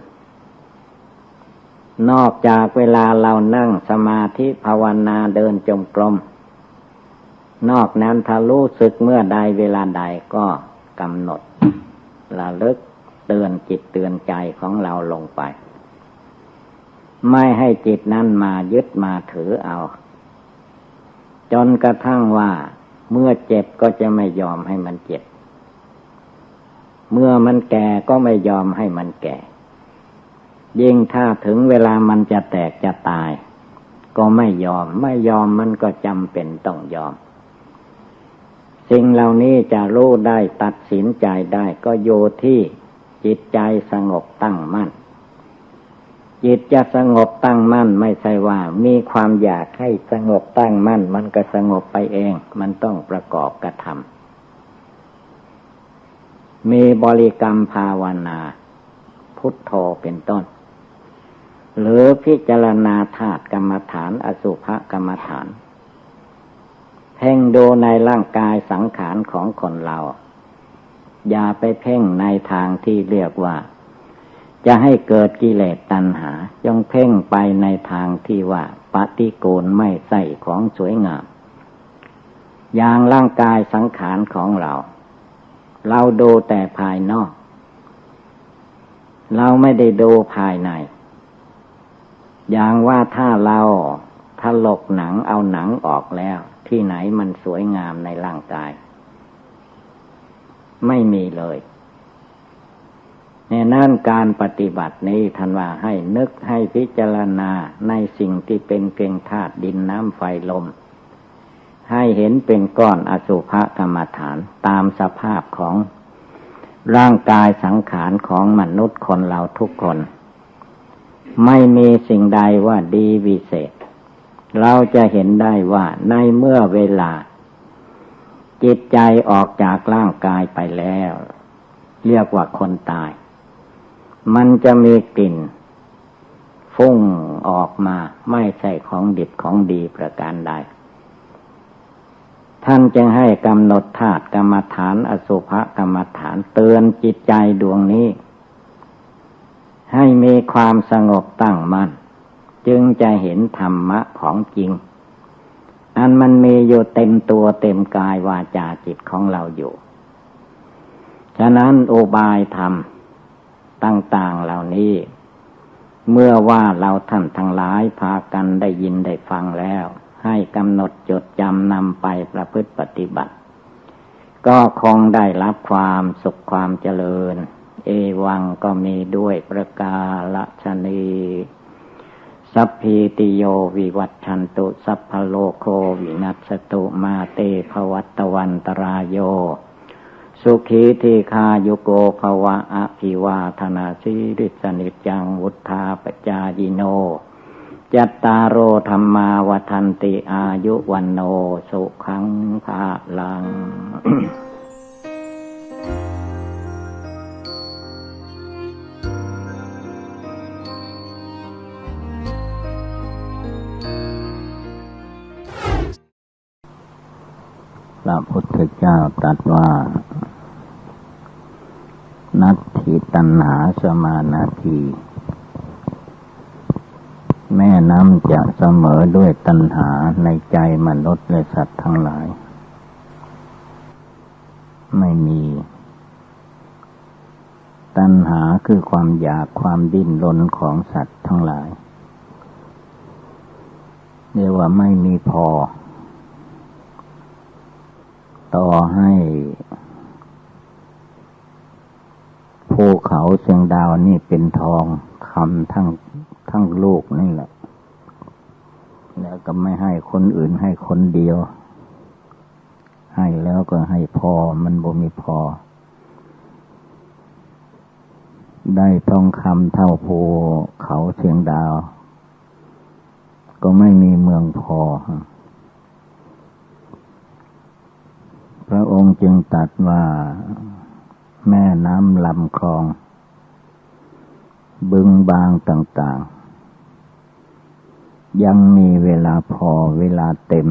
[SPEAKER 2] นอกจากเวลาเรานั่งสมาธิภาวนาเดินจงกรมนอกนั้นถ้ารู้สึกเมื่อใดเวลาใดก็กำหนดระลึกเตือนจิตเตือนใจของเราลงไปไม่ให้จิตนั้นมายึดมาถือเอาจนกระทั่งว่าเมื่อเจ็บก็จะไม่ยอมให้มันเจ็บเมื่อมันแก่ก็ไม่ยอมให้มันแก่ยิ่งถ้าถึงเวลามันจะแตกจะตายก็ไม่ยอมมันก็จำเป็นต้องยอมสิ่งเหล่านี้จะรู้ได้ตัดสินใจได้ก็โยที่จิตใจสงบตั้งมั่นจิตจะสงบตั้งมั่นไม่ใช่ว่ามีความอยากให้สงบตั้งมั่นมันก็สงบไปเองมันต้องประกอบกระทำมีบริกรรมภาวนาพุทโธเป็นต้นหรือพิจารณาธาตุกรรมฐานอสุภกรรมฐานเพ่งดูในร่างกายสังขารของคนเราอย่าไปเพ่งในทางที่เรียกว่าจะให้เกิดกิเลสตัณหาจงเพ่งไปในทางที่ว่าปฏิกูลไม่ใช่ของสวยงามอย่างร่างกายสังขารของเราดูแต่ภายนอกเราไม่ได้ดูภายในอย่างว่าถ้าเราถลกหนังเอาหนังออกแล้วที่ไหนมันสวยงามในร่างกายไม่มีเลยในนั้นการปฏิบัตินี้ท่านว่าให้นึกให้พิจารณาในสิ่งที่เป็นเพียงธาตุดินน้ำไฟลมให้เห็นเป็นก้อนอสุภกรรมฐานตามสภาพของร่างกายสังขารของมนุษย์คนเราทุกคนไม่มีสิ่งใดว่าดีวิเศษเราจะเห็นได้ว่าในเมื่อเวลาจิตใจออกจากร่างกายไปแล้วเรียกว่าคนตายมันจะมีกลิ่นฟุ้งออกมาไม่ใช่ของดิบของดีประการใดท่านจึงให้กำหนดธาตุกรรมฐานอสุภกรรมฐานเตือนจิตใจดวงนี้ให้มีความสงบตั้งมั่นจึงจะเห็นธรรมะของจริงอันมันมีอยู่เต็มตัวเต็มกายวาจาจิตของเราอยู่ฉะนั้นอุบายธรรมต่างๆเหล่านี้เมื่อว่าเราท่านทั้งหลายพากันได้ยินได้ฟังแล้วให้กำหนดจดจำนำไปประพฤติปฏิบัติก็คงได้รับความสุขความเจริญเอวังก็มีด้วยประกาศนีสัพพิติโยวิวัชชันตุสัพพโลกโควินัสตุมาเตภวัตวันตรายโยสุขีทีคายุโกภวะอภิวาทนาสิริสนิจจังวุธาปจายิโนจัตตารโอธรรมาวทันติอายุวันโนสุขังภาลัง พระพุทธเจ้าตรัสว่านัตถิตัณหาสมานาที แม่น้ำจะเสมอด้วยตัณหาในใจมนุษย์และสัตว์ทั้งหลายไม่มีตัณหาคือความอยากความดิ้นรนของสัตว์ทั้งหลายเรียกว่าไม่มีพอต่อให้ภูเขาเชียงดาวนี่เป็นทองคำทั้งลูกนี่แหละแล้วก็ไม่ให้คนอื่นให้คนเดียวให้แล้วก็ให้พอมันบ่มีพอได้ทองคำเท่าภูเขาเชียงดาวก็ไม่มีเมืองพอพระองค์จึงตรัสว่าแม่น้ำลำคลองบึงบางต่างๆยังมีเวลาพอเวลาเต็ม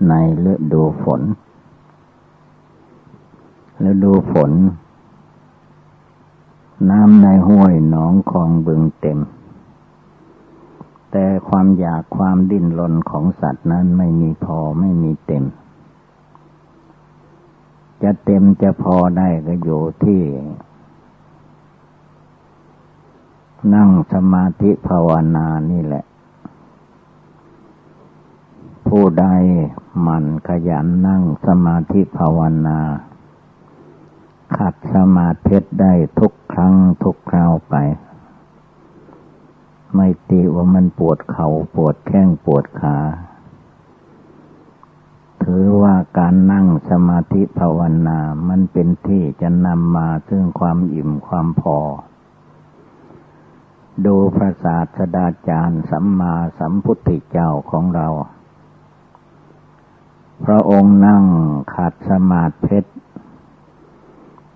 [SPEAKER 2] ในฤดูฝนฤดูฝนน้ำในห้วยหนองคลองบึงเต็มแต่ความอยากความดิ้นรนของสัตว์นั้นไม่มีพอไม่มีเต็มจะเต็มจะพอได้ก็อยู่ที่นั่งสมาธิภาวนานี่แหละผู้ใดหมั่นขยันนั่งสมาธิภาวนาขัดสมาธิได้ทุกครั้งทุกคราวไปไม่ติว่ามันปวดเข่าปวดแข้งปวดขาถือว่าการนั่งสมาธิภาวนามันเป็นที่จะนำมาซึ่งความอิ่มความพอดูพระศาสดาจารย์สัมมาสัมพุทธเจ้าของเราพระองค์นั่งขัดสมาธิ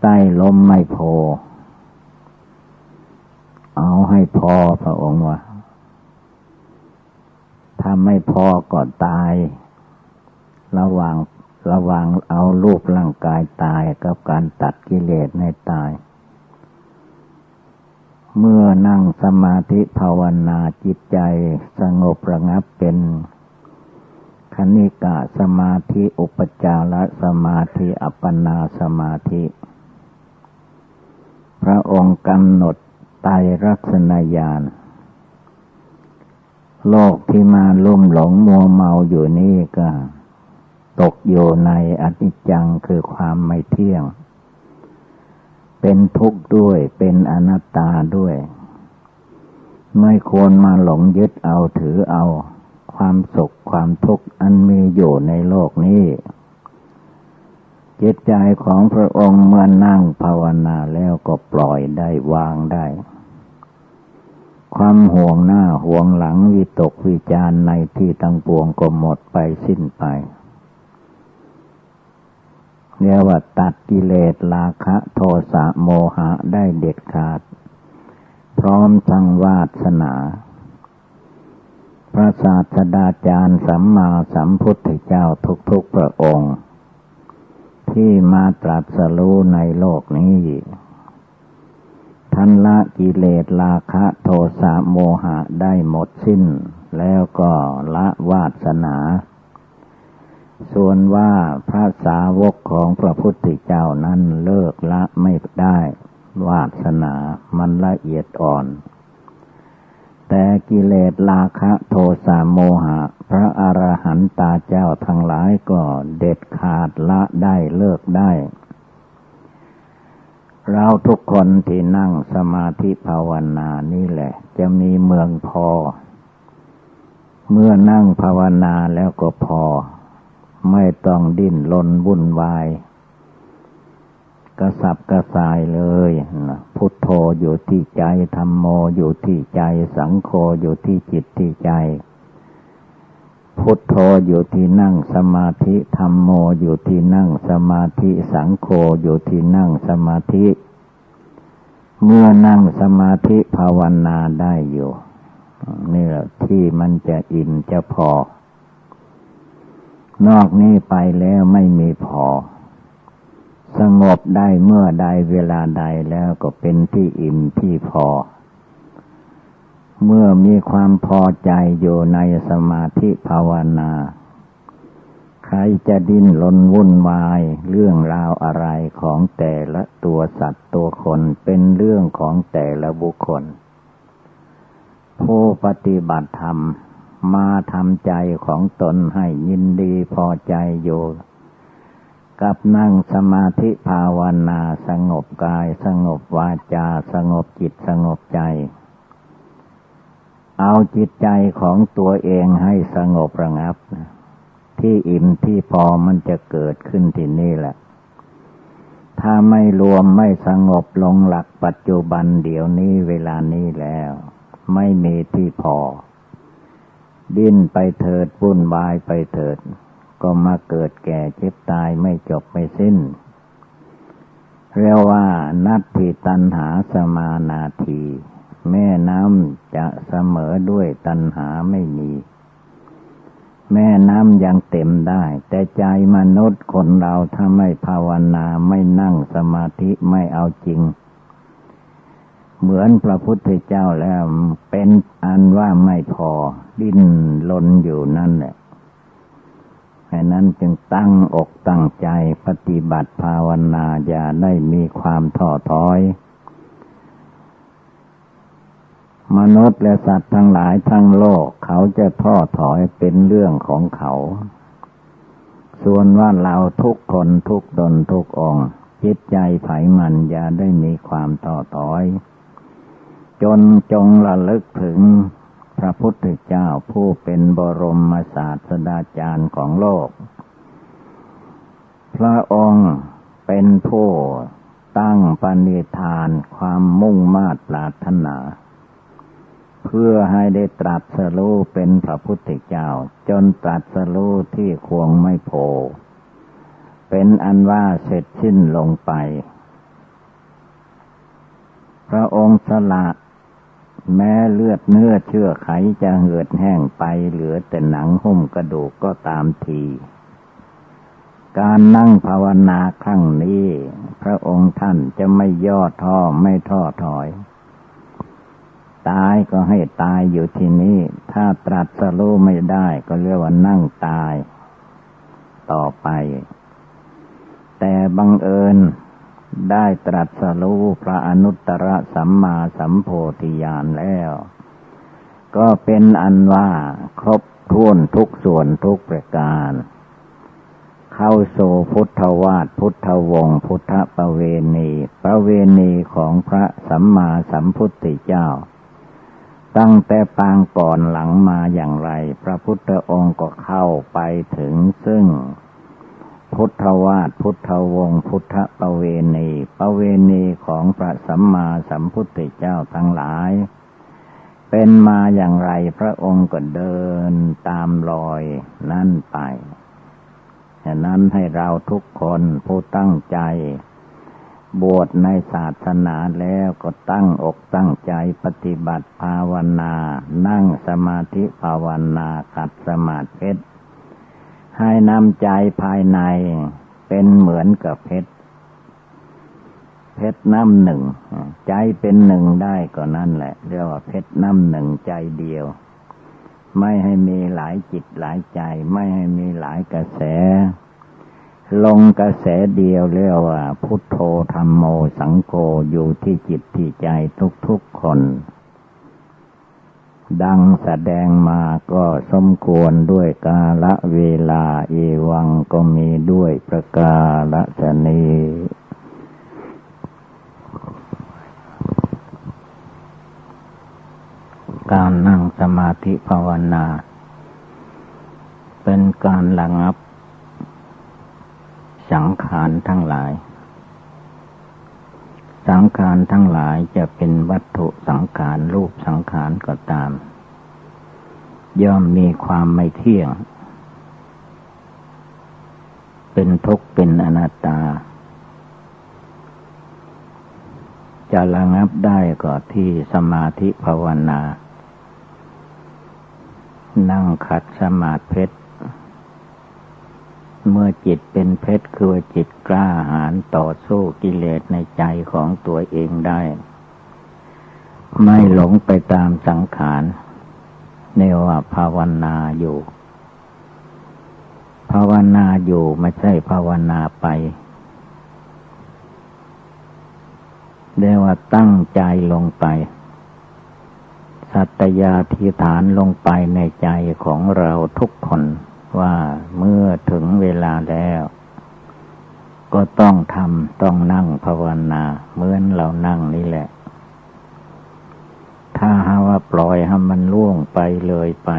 [SPEAKER 2] ใต้ลมไม่พอเอาให้พอพระองค์ว่าถ้าไม่พอก็ตายระหว่างเอารูปร่างกายตายกับการตัดกิเลสให้ตายเมื่อนั่งสมาธิภาวนาจิตใจสงบระงับเป็นคณิกะสมาธิอุปจารสมาธิอัปปนาสมาธิพระองค์กำหนดไตรลักษณญาณโลกที่มาลุ่มหลงมัวเมาอยู่นี่ก็ตกอยู่ในอนิจจังคือความไม่เที่ยงเป็นทุกข์ด้วยเป็นอนัตตาด้วยไม่ควรมาหลงยึดเอาถือเอาความสุขความทุกข์อันมีอยู่ในโลกนี้จิตใจของพระองค์เมื่อนั่งภาวนาแล้วก็ปล่อยได้วางได้ความห่วงหน้าห่วงหลังวิตกวิจารในที่ตั้งปวงก็หมดไปสิ้นไปเรียกว่าตัดกิเลสราคะโทสะโมหะได้เด็ดขาดพร้อมทั้งวาสนาพระศาสดาจารย์สัมมาสัมพุทธเจ้าทุกๆพระองค์ที่มาตรัสรู้ในโลกนี้ท่านละกิเลสราคะโทสะโมหะได้หมดสิ้นแล้วก็ละวาสนาส่วนว่าพระสาวกของพระพุทธเจ้านั้นเลิกละไม่ได้วาสนามันละเอียดอ่อนแต่กิเลสราคะโทสะโมหะพระอรหันตาเจ้าทั้งหลายก็เด็ดขาดละได้เลิกได้เราทุกคนที่นั่งสมาธิภาวนานี่แหละจะมีเมืองพอเมื่อนั่งภาวนาแล้วก็พอไม่ต้องดิ้นรนวุ่นวายกระสับกระส่ายเลยพุทโธอยู่ที่ใจธัมโมอยู่ที่ใจสังโฆอยู่ที่จิตที่ใจพุทโธอยู่ที่นั่งสมาธิธัมโมอยู่ที่นั่งสมาธิสังโฆอยู่ที่นั่งสมาธิเมื่อนั่งสมาธิภาวนาได้อยู่นี่แหละที่มันจะอิ่มจะพอนอกนี้ไปแล้วไม่มีพอสงบได้เมื่อใดเวลาใดแล้วก็เป็นที่อิ่มที่พอ เมื่อมีความพอใจอยู่ในสมาธิภาวนาใครจะดิ้นรนวุ่นวายเรื่องราวอะไรของแต่ละตัวสัตว์ตัวคนเป็นเรื่องของแต่ละบุคคลผู้ปฏิบัติธรรมมาทำใจของตนให้ยินดีพอใจอยู่กับนั่งสมาธิภาวนาสงบกายสงบวาจาสงบจิตสงบใจเอาจิตใจของตัวเองให้สงบระงับที่อิ่มที่พอมันจะเกิดขึ้นที่นี่แหละถ้าไม่รวมไม่สงบลงหลักปัจจุบันเดี๋ยวนี้เวลานี้แล้วไม่มีที่พอดิ้นไปเถิดวุ่นวายไปเถิดก็มาเกิดแก่เจ็บตายไม่จบไม่สิ้นเรียกว่านัตถิตัณหาสมานาทีแม่น้ำจะเสมอด้วยตัณหาไม่มีแม่น้ำยังเต็มได้แต่ใจมนุษย์คนเราถ้าไม่ภาวนาไม่นั่งสมาธิไม่เอาจริงเหมือนพระพุทธเจ้าแล้วเป็นอันว่าไม่พอดิ้นรนอยู่นั่นแหละฉะนั้นจึงตั้งอกตั้งใจปฏิบัติภาวนาอย่าได้มีความท้อถอยมนุษย์และสัตว์ทั้งหลายทั้งโลกเขาจะท้อถอยเป็นเรื่องของเขาส่วนว่าเราทุกคนทุกตนทุกองค์จิตใจไผมันอย่าได้มีความท้อถอยจงระลึกถึงพระพุทธเจ้าผู้เป็นบรมศาสดาจารย์ของโลกพระองค์เป็นผู้ตั้งปณิธานความมุ่งมา่ปรารถนาเพื่อให้ได้ตรัสรู้เป็นพระพุทธเจ้าจนตรัสรู้ที่ควงไม่โพเป็นอันว่าเสร็จสิ้นลงไปพระองค์สละแม้เลือดเนื้อเชื่อไขจะเหือดแห้งไปเหลือแต่หนังหุ้มกระดูกก็ตามทีการนั่งภาวนาครั้งนี้พระองค์ท่านจะไม่ย่อท้อไม่ท้อถอยตายก็ให้ตายอยู่ที่นี่ถ้าตรัสรู้ไม่ได้ก็เรียกว่านั่งตายต่อไปแต่บังเอิญได้ตรัสรู้พระอนุตตรสัมมาสัมโพธิญาณแล้วก็เป็นอันว่าครบถ้วนทุกส่วนทุกประการเข้าสู่พุทธวาทพุทธวงศ์พุทธประเวณีของพระสัมมาสัมพุทธเจ้าตั้งแต่ปางก่อนหลังมาอย่างไรพระพุทธองค์ก็เข้าไปถึงซึ่งพุทธวาทพุทธวงศ์พุทธประเวณีของพระสัมมาสัมพุทธเจ้าทั้งหลายเป็นมาอย่างไรพระองค์ก็เดินตามรอยนั่นไปฉะนั้นให้เราทุกคนผู้ตั้งใจบวชในศาสนาแล้วก็ตั้งอกตั้งใจปฏิบัติภาวนานั่งสมาธิภาวนาขัดสมาธิให้นำใจภายในเป็นเหมือนกับเพชรน้ำหนึ่งใจเป็นหนึ่งได้ก็นั่นแหละเรียกว่าเพชรน้ำหนึ่งใจเดียวไม่ให้มีหลายจิตหลายใจไม่ให้มีหลายกระแสลงกระแสเดียวเรียกว่าพุทโธธัมโมสังโฆอยู่ที่จิตที่ใจทุกๆคนดังแสดงมาก็สมควรด้วยกาลเวลาเอวังก็มีด้วยประกาศนี้การนั่งสมาธิภาวนาเป็นการระงับสังขารทั้งหลายสังขารทั้งหลายจะเป็นวัตถุสังขารรูปสังขารก็ตามย่อมมีความไม่เที่ยงเป็นทุกข์เป็นอนัตตาจะระงับได้ก็ที่สมาธิภาวนานั่งขัดสมาธิเมื่อจิตเป็นเพชรคือจิตกล้าหาญต่อสู้กิเลสในใจของตัวเองได้ ไม่หลงไปตามสังขารเรียกว่าภาวนาอยู่ภาวนาอยู่ไม่ใช่ภาวนาไปเรียกว่าตั้งใจลงไปสัตยาธิษฐานลงไปในใจของเราทุกคนว่าเมื่อถึงเวลาแล้วก็ต้องทำต้องนั่งภาวนาเหมือนเรานั่งนี่แหละถ้าหาว่าปล่อยให้มันล่วงไปเลยไป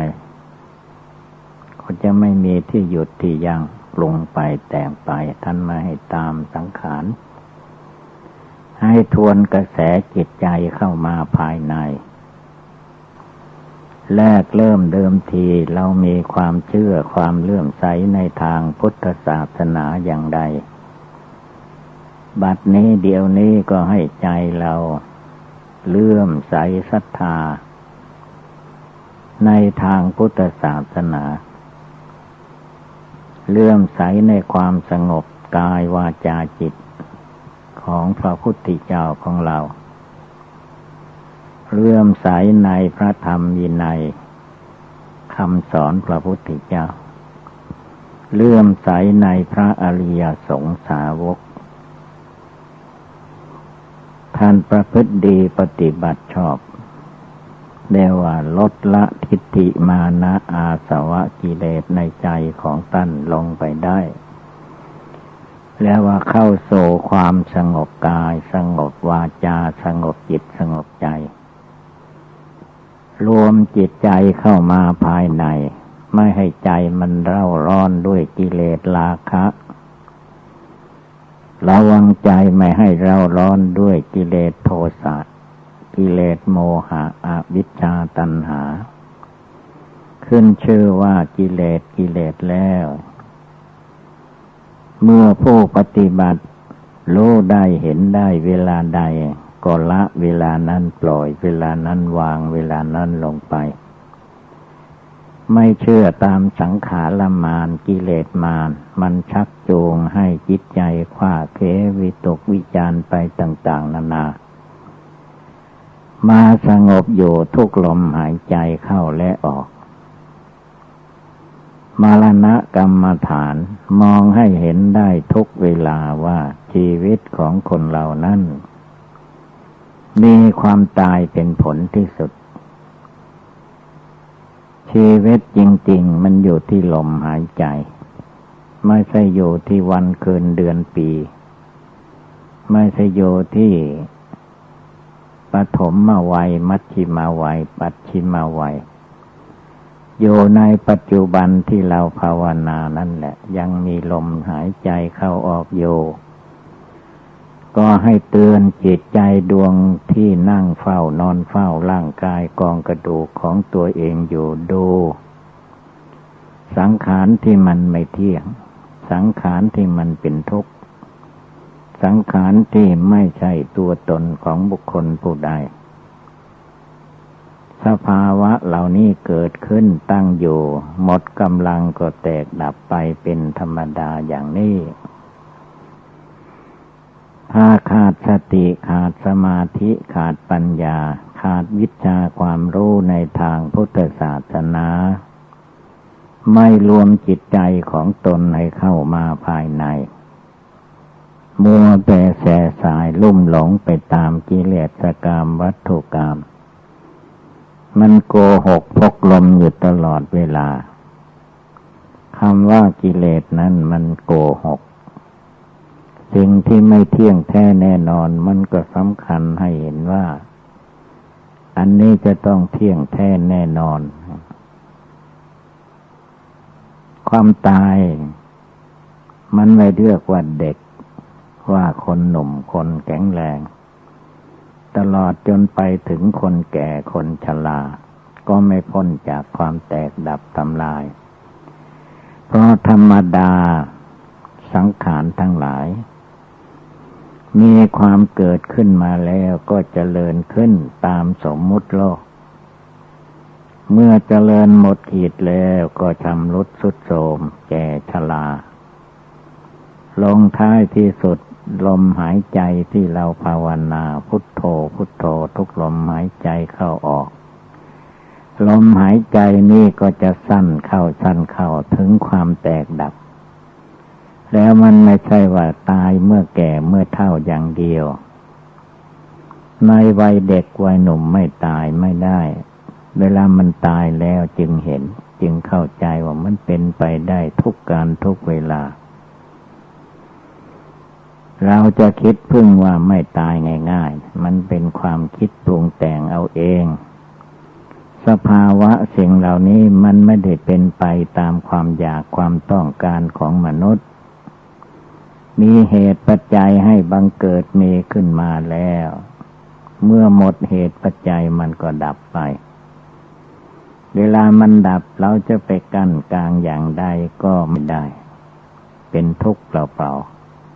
[SPEAKER 2] ก็จะไม่มีที่หยุดที่ยั้งปรุงไปแต่งไปท่านมาให้ตามสังขารให้ทวนกระแสจิตใจเข้ามาภายในแรกเริ่มเดิมทีเรามีความเชื่อความเลื่อมใสในทางพุทธศาสนาอย่างใดบัดนี้เดี๋ยวนี้ก็ให้ใจเราเลื่อมใสศรัทธาในทางพุทธศาสนาเลื่อมใสในความสงบกายวาจาจิตของพระพุทธเจ้าของเราเลื่อมใสในพระธรรมวินัยคำสอนพระพุทธเจ้าเลื่อมใสในพระอริยสงสาวกท่านประพฤติดีปฏิบัติชอบเรียกว่าลดละทิฏฐิมานะอาสวะกิเลสในใจของท่านลงไปได้แล้วว่าเข้าสู่ความสงบกายสงบวาจาสงบจิตสงบใจรวมจิตใจเข้ามาภายในไม่ให้ใจมันเร่าร้อนด้วยกิเลสราคะระวังใจไม่ให้เร่าร้อนด้วยกิเลสโทสะกิเลสโมหะอวิชชาตัณหาขึ้นชื่อว่ากิเลสแล้วเมื่อผู้ปฏิบัติรู้ได้เห็นได้เวลาใดก็ละเวลานั้นปล่อยเวลานั้นวางเวลานั้นลงไปไม่เชื่อตามสังขารมารกิเลสมารมันชักจูงให้จิตใจขว้าเขวิตกวิจารไปต่างๆนานามาสงบอยู่ทุกลมหายใจเข้าและออกมรณะกรรมฐานมองให้เห็นได้ทุกเวลาว่าชีวิตของคนเรานั้นมีความตายเป็นผลที่สุดชีวิตจริงๆมันอยู่ที่ลมหายใจไม่ใช่อยู่ที่วันคืนเดือนปีไม่ใช่อยู่ที่ปฐมวัยมัชฌิมวัยปัจฉิมวัยอยู่ในปัจจุบันที่เราภาวนานั่นแหละยังมีลมหายใจเข้าออกอยู่ก็ให้เตือนจิตใจดวงที่นั่งเฝ้านอนเฝ้าร่างกายกองกระดูกของตัวเองอยู่ดูสังขารที่มันไม่เที่ยงสังขารที่มันเป็นทุกข์สังขารที่ไม่ใช่ตัวตนของบุคคลผู้ใดสภาวะเหล่านี้เกิดขึ้นตั้งอยู่หมดกำลังก็แตกดับไปเป็นธรรมดาอย่างนี้ถ้าขาดสติขาดสมาธิขาดปัญญาขาดวิชาความรู้ในทางพุทธศาสนาไม่รวมจิตใจของตนให้เข้ามาภายในมัวแต่แสสายลุ่มหลงไปตามกิเลสกามวัตถุกรรมมันโกหกพกลมอยู่ตลอดเวลาคำว่ากิเลสนั้นมันโกหกสิ่งที่ไม่เที่ยงแท้แน่นอนมันก็สำคัญให้เห็นว่าอันนี้จะต้องเที่ยงแท้แน่นอนความตายมันไม่เรียกว่าเด็กว่าคนหนุ่มคนแข็งแรงตลอดจนไปถึงคนแก่คนชราก็ไม่พ้นจากความแตกดับทำลายเพราะธรรมดาสังขารทั้งหลายมีความเกิดขึ้นมาแล้วก็เจริญขึ้นตามสมมุติโลกเมื่อเจริญหมดขีดแล้วก็ชำรุดทรุดโทรมแก่ชราลงท้ายที่สุด ลมหายใจที่เราภาวนาพุทโธพุทโธทุกลมหายใจเข้าออกลมหายใจนี่ก็จะสั้นเข้าสั้นเข้าถึงความแตกดับแล้วมันไม่ใช่ว่าตายเมื่อแก่เมื่อเฒ่าอย่างเดียวในวัยเด็กวัยหนุ่มไม่ตายไม่ได้เวลามันตายแล้วจึงเห็นจึงเข้าใจว่ามันเป็นไปได้ทุกการทุกเวลาเราจะคิดพึ่งว่าไม่ตายง่ายๆมันเป็นความคิดปรุงแต่งเอาเองสภาวะสิ่งเหล่านี้มันไม่ได้เป็นไปตามความอยากความต้องการของมนุษย์มีเหตุปัจจัยให้บังเกิดมีขึ้นมาแล้วเมื่อหมดเหตุปัจจัยมันก็ดับไปเวลามันดับเราจะไปกั้นกลางอย่างใดก็ไม่ได้เป็นทุกข์เปล่า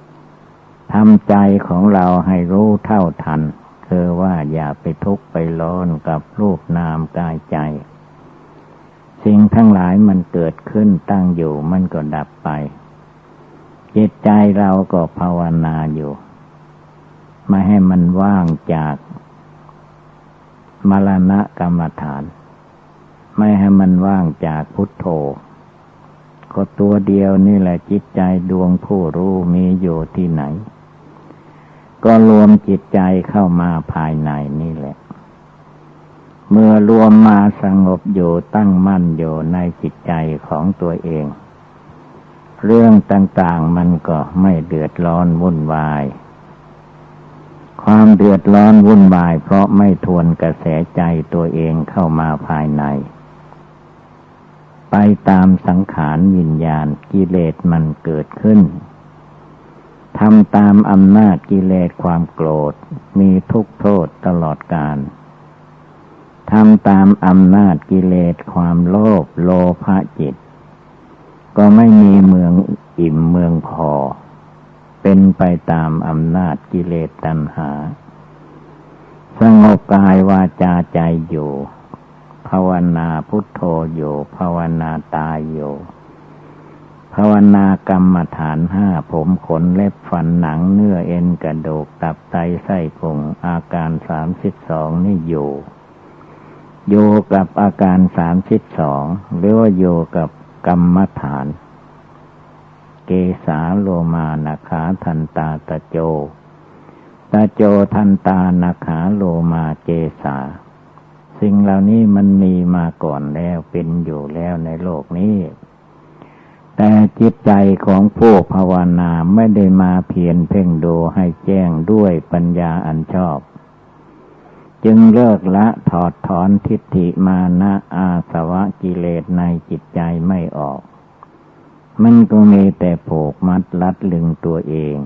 [SPEAKER 2] ๆทำใจของเราให้รู้เท่าทันคือว่าอย่าไปทุกข์ไปร้อนกับรูปนามกายใจสิ่งทั้งหลายมันเกิดขึ้นตั้งอยู่มันก็ดับไปจิตใจเราก็ภาวนาอยู่ไม่ให้มันว่างจากมรณะกรรมฐานไม่ให้มันว่างจากพุทโธก็ตัวเดียวนี่แหละจิตใจดวงผู้รู้มีอยู่ที่ไหนก็รวมจิตใจเข้ามาภายในนี่แหละเมื่อรวมมาสงบอยู่ตั้งมั่นอยู่ในจิตใจของตัวเองเรื่องต่างๆมันก็ไม่เดือดร้อนวุ่นวายความเดือดร้อนวุ่นวายเพราะไม่ทวนกระแสใจตัวเองเข้ามาภายในไปตามสังขารวิญญาณกิเลสมันเกิดขึ้นทำตามอำนาจกิเลสความโกรธมีทุกข์โทษตลอดกาลทำตามอำนาจกิเลสความโลภโลภะจิตก็ไม่มีเมืองอิ่มเมืองพอเป็นไปตามอำนาจกิเลสตัณหาสงบกายวาจาใจอยู่ภาวนาพุทโธอยู่ภาวนาตายอยู่ภาวนากรรมฐาน5ผมขนเล็บฟันหนังเนื้อเอ็นกระดูกตับไตไส้พุงอาการ32นี่อยู่กับอาการ32หรือว่าอยู่กับกรรมฐานเกสาโลมานาขาทันตาตะโจทันตานาขาโลมาเกสาสิ่งเหล่านี้มันมีมาก่อนแล้วเป็นอยู่แล้วในโลกนี้แต่จิตใจของผู้ภาวนาไม่ได้มาเพียรเพ่งดูให้แจ้งด้วยปัญญาอันชอบจึงเลิกละถอดถอนทิฏฐิมานะอาสวะกิเลสในจิตใจไม่ออกมันก็มีแต่ผูกมัดลัดลึงตัวเอง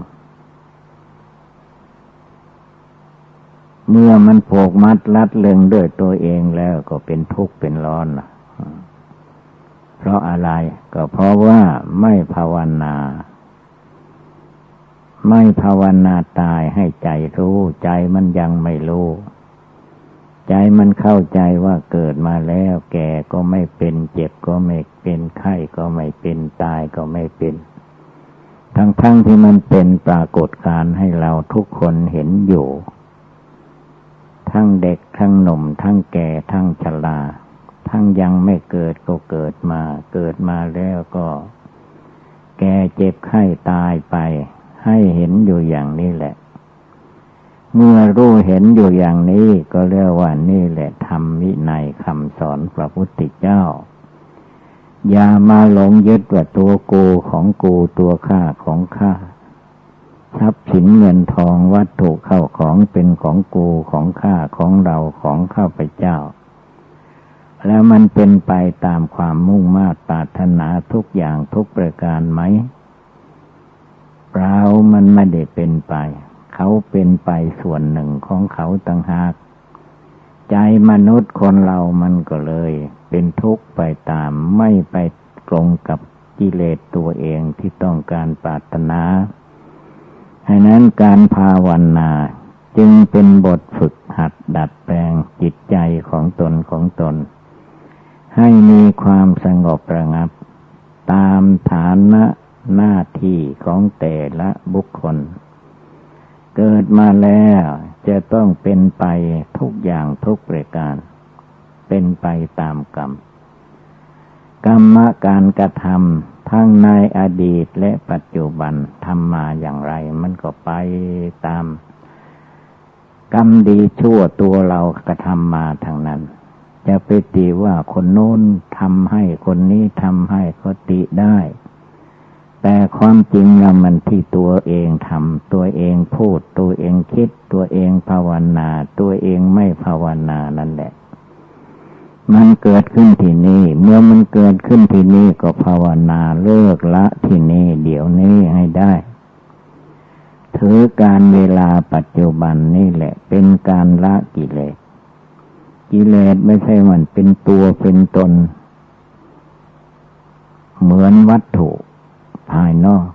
[SPEAKER 2] เมื่อมันผูกมัดลัดลึงด้วยตัวเองแล้วก็เป็นทุกข์เป็นร้อนนะเพราะอะไรก็เพราะว่าไม่ภาวนาตายให้ใจรู้ใจมันยังไม่รู้ใจมันเข้าใจว่าเกิดมาแล้วแก่ก็ไม่เป็นเจ็บก็ไม่เป็นไข้ก็ไม่เป็นตายก็ไม่เป็นทั้งที่มันเป็นปรากฏการณ์ให้เราทุกคนเห็นอยู่ทั้งเด็กทั้งหนุ่มทั้งแก่ทั้งชราทั้งยังไม่เกิดก็เกิดมาแล้วก็แก่เจ็บไข้ตายไปให้เห็นอยู่อย่างนี้แหละเมื่อรู้เห็นอยู่อย่างนี้ก็เรียกว่านี่แหละธรรมวินัยคำสอนพระพุทธเจ้าอย่ามาหลงยึดว่าตัวกูของกูตัวข้าของข้าทรัพย์สินเงินทองวัตถุเข้าของเป็นของกูของข้าของเราของข้าพเจ้าแล้วมันเป็นไปตามความมุ่งมา่ปรารถนาทุกอย่างทุกประการไหมเปล่ามันไม่ได้เป็นไปเขาเป็นไปส่วนหนึ่งของเขาต่างหากใจมนุษย์คนเรามันก็เลยเป็นทุกข์ไปตามไม่ไปตรงกับกิเลสตัวเองที่ต้องการปรารถนาฉะนั้นการภาวนาจึงเป็นบทฝึกหัดดัดแปลงจิตใจของตนให้มีความสงบระงับตามฐานะหน้าที่ของแต่ละบุคคล เกิดมาแล้วจะต้องเป็นไปทุกอย่างทุกประการเป็นไปตามกรรมกรรมการกระทำทั้งในอดีตและปัจจุบันทำมาอย่างไรมันก็ไปตามกรรมดีชั่วตัวเรากระทำมาทางนั้นจะไปติว่าคนโน้นทำให้คนนี้ทำให้ก็ติได้แต่ความจริงแล้วมันที่ตัวเองทำตัวเองพูดตัวเองคิดตัวเองภาวนาตัวเองไม่ภาวนานั่นแหละมันเกิดขึ้นที่นี่เมื่อมันเกิดขึ้นที่นี่ก็ภาวนาเลิกละที่นี่เดี๋ยวนี้ให้ได้ถือการเวลาปัจจุบันนี่แหละเป็นการละกิเลสกิเลสไม่ใช่มันเป็นตัวเป็นตนเหมือนวัตถุภายนอก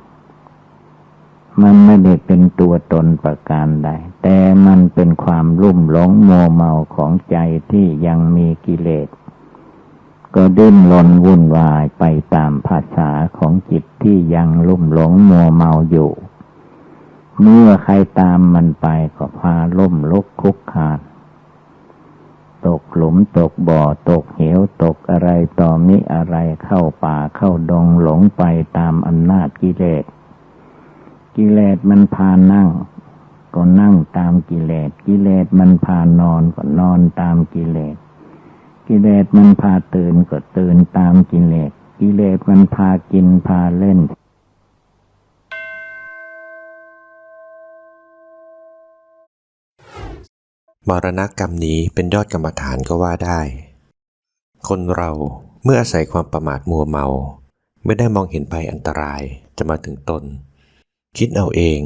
[SPEAKER 2] มันไม่ได้เป็นตัวตนประการใดแต่มันเป็นความลุ่มหลงมัวเมาของใจที่ยังมีกิเลสก็ดิ้นรนวุ่นวายไปตามภาษาของจิตที่ยังลุ่มหลงมัวเมาอยู่เมื่อใครตามมันไปก็พาล่มลุกคลุกคลานตกหลุมตกบ่อตกเหวตกอะไรต่อมิอะไรเข้าป่าเข้าดงหลงไปตามอำนาจกิเลสกิเลสมันพานั่งก็นั่งตามกิเลสกิเลสมันพานอนก็นอนตามกิเลสกิเลสมันพาตื่นก็ตื่นตามกิเลสกิเลสมันพากินพาเล่น
[SPEAKER 1] มรณกรรมนี้เป็นยอดกรรมฐานก็ว่าได้ คนเราเมื่ออาศัยความประมาทมัวเมาไม่ได้มองเห็นภัยอันตรายจะมาถึงตนคิดเอาเอง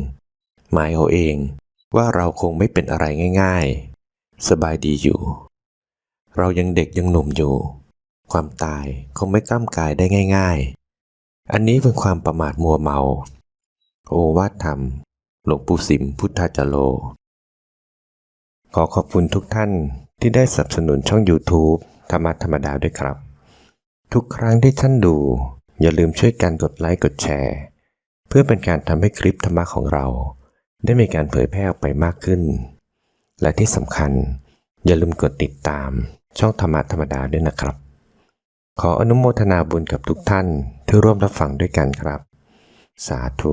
[SPEAKER 1] หมายเอาเองว่าเราคงไม่เป็นอะไรง่ายๆสบายดีอยู่เรายังเด็กยังหนุ่มอยู่ความตายคงไม่กล้ำกายได้ง่ายๆอันนี้เป็นความประมาทมัวเมาโอวาทธรรมหลวงปู่สิมพุทธาจโรขอขอบคุณทุกท่านที่ได้สนับสนุนช่อง YouTube ธรรมะธรรมดาด้วยครับทุกครั้งที่ท่านดูอย่าลืมช่วยกันกดไลค์กดแชร์เพื่อเป็นการทำให้คลิปธรรมะของเราได้มีการเผยแพร่ออกไปมากขึ้นและที่สำคัญอย่าลืมกดติดตามช่องธรรมะธรรมดาด้วยนะครับขออนุโมทนาบุญกับทุกท่านที่ร่วมรับฟังด้วยกันครับสาธุ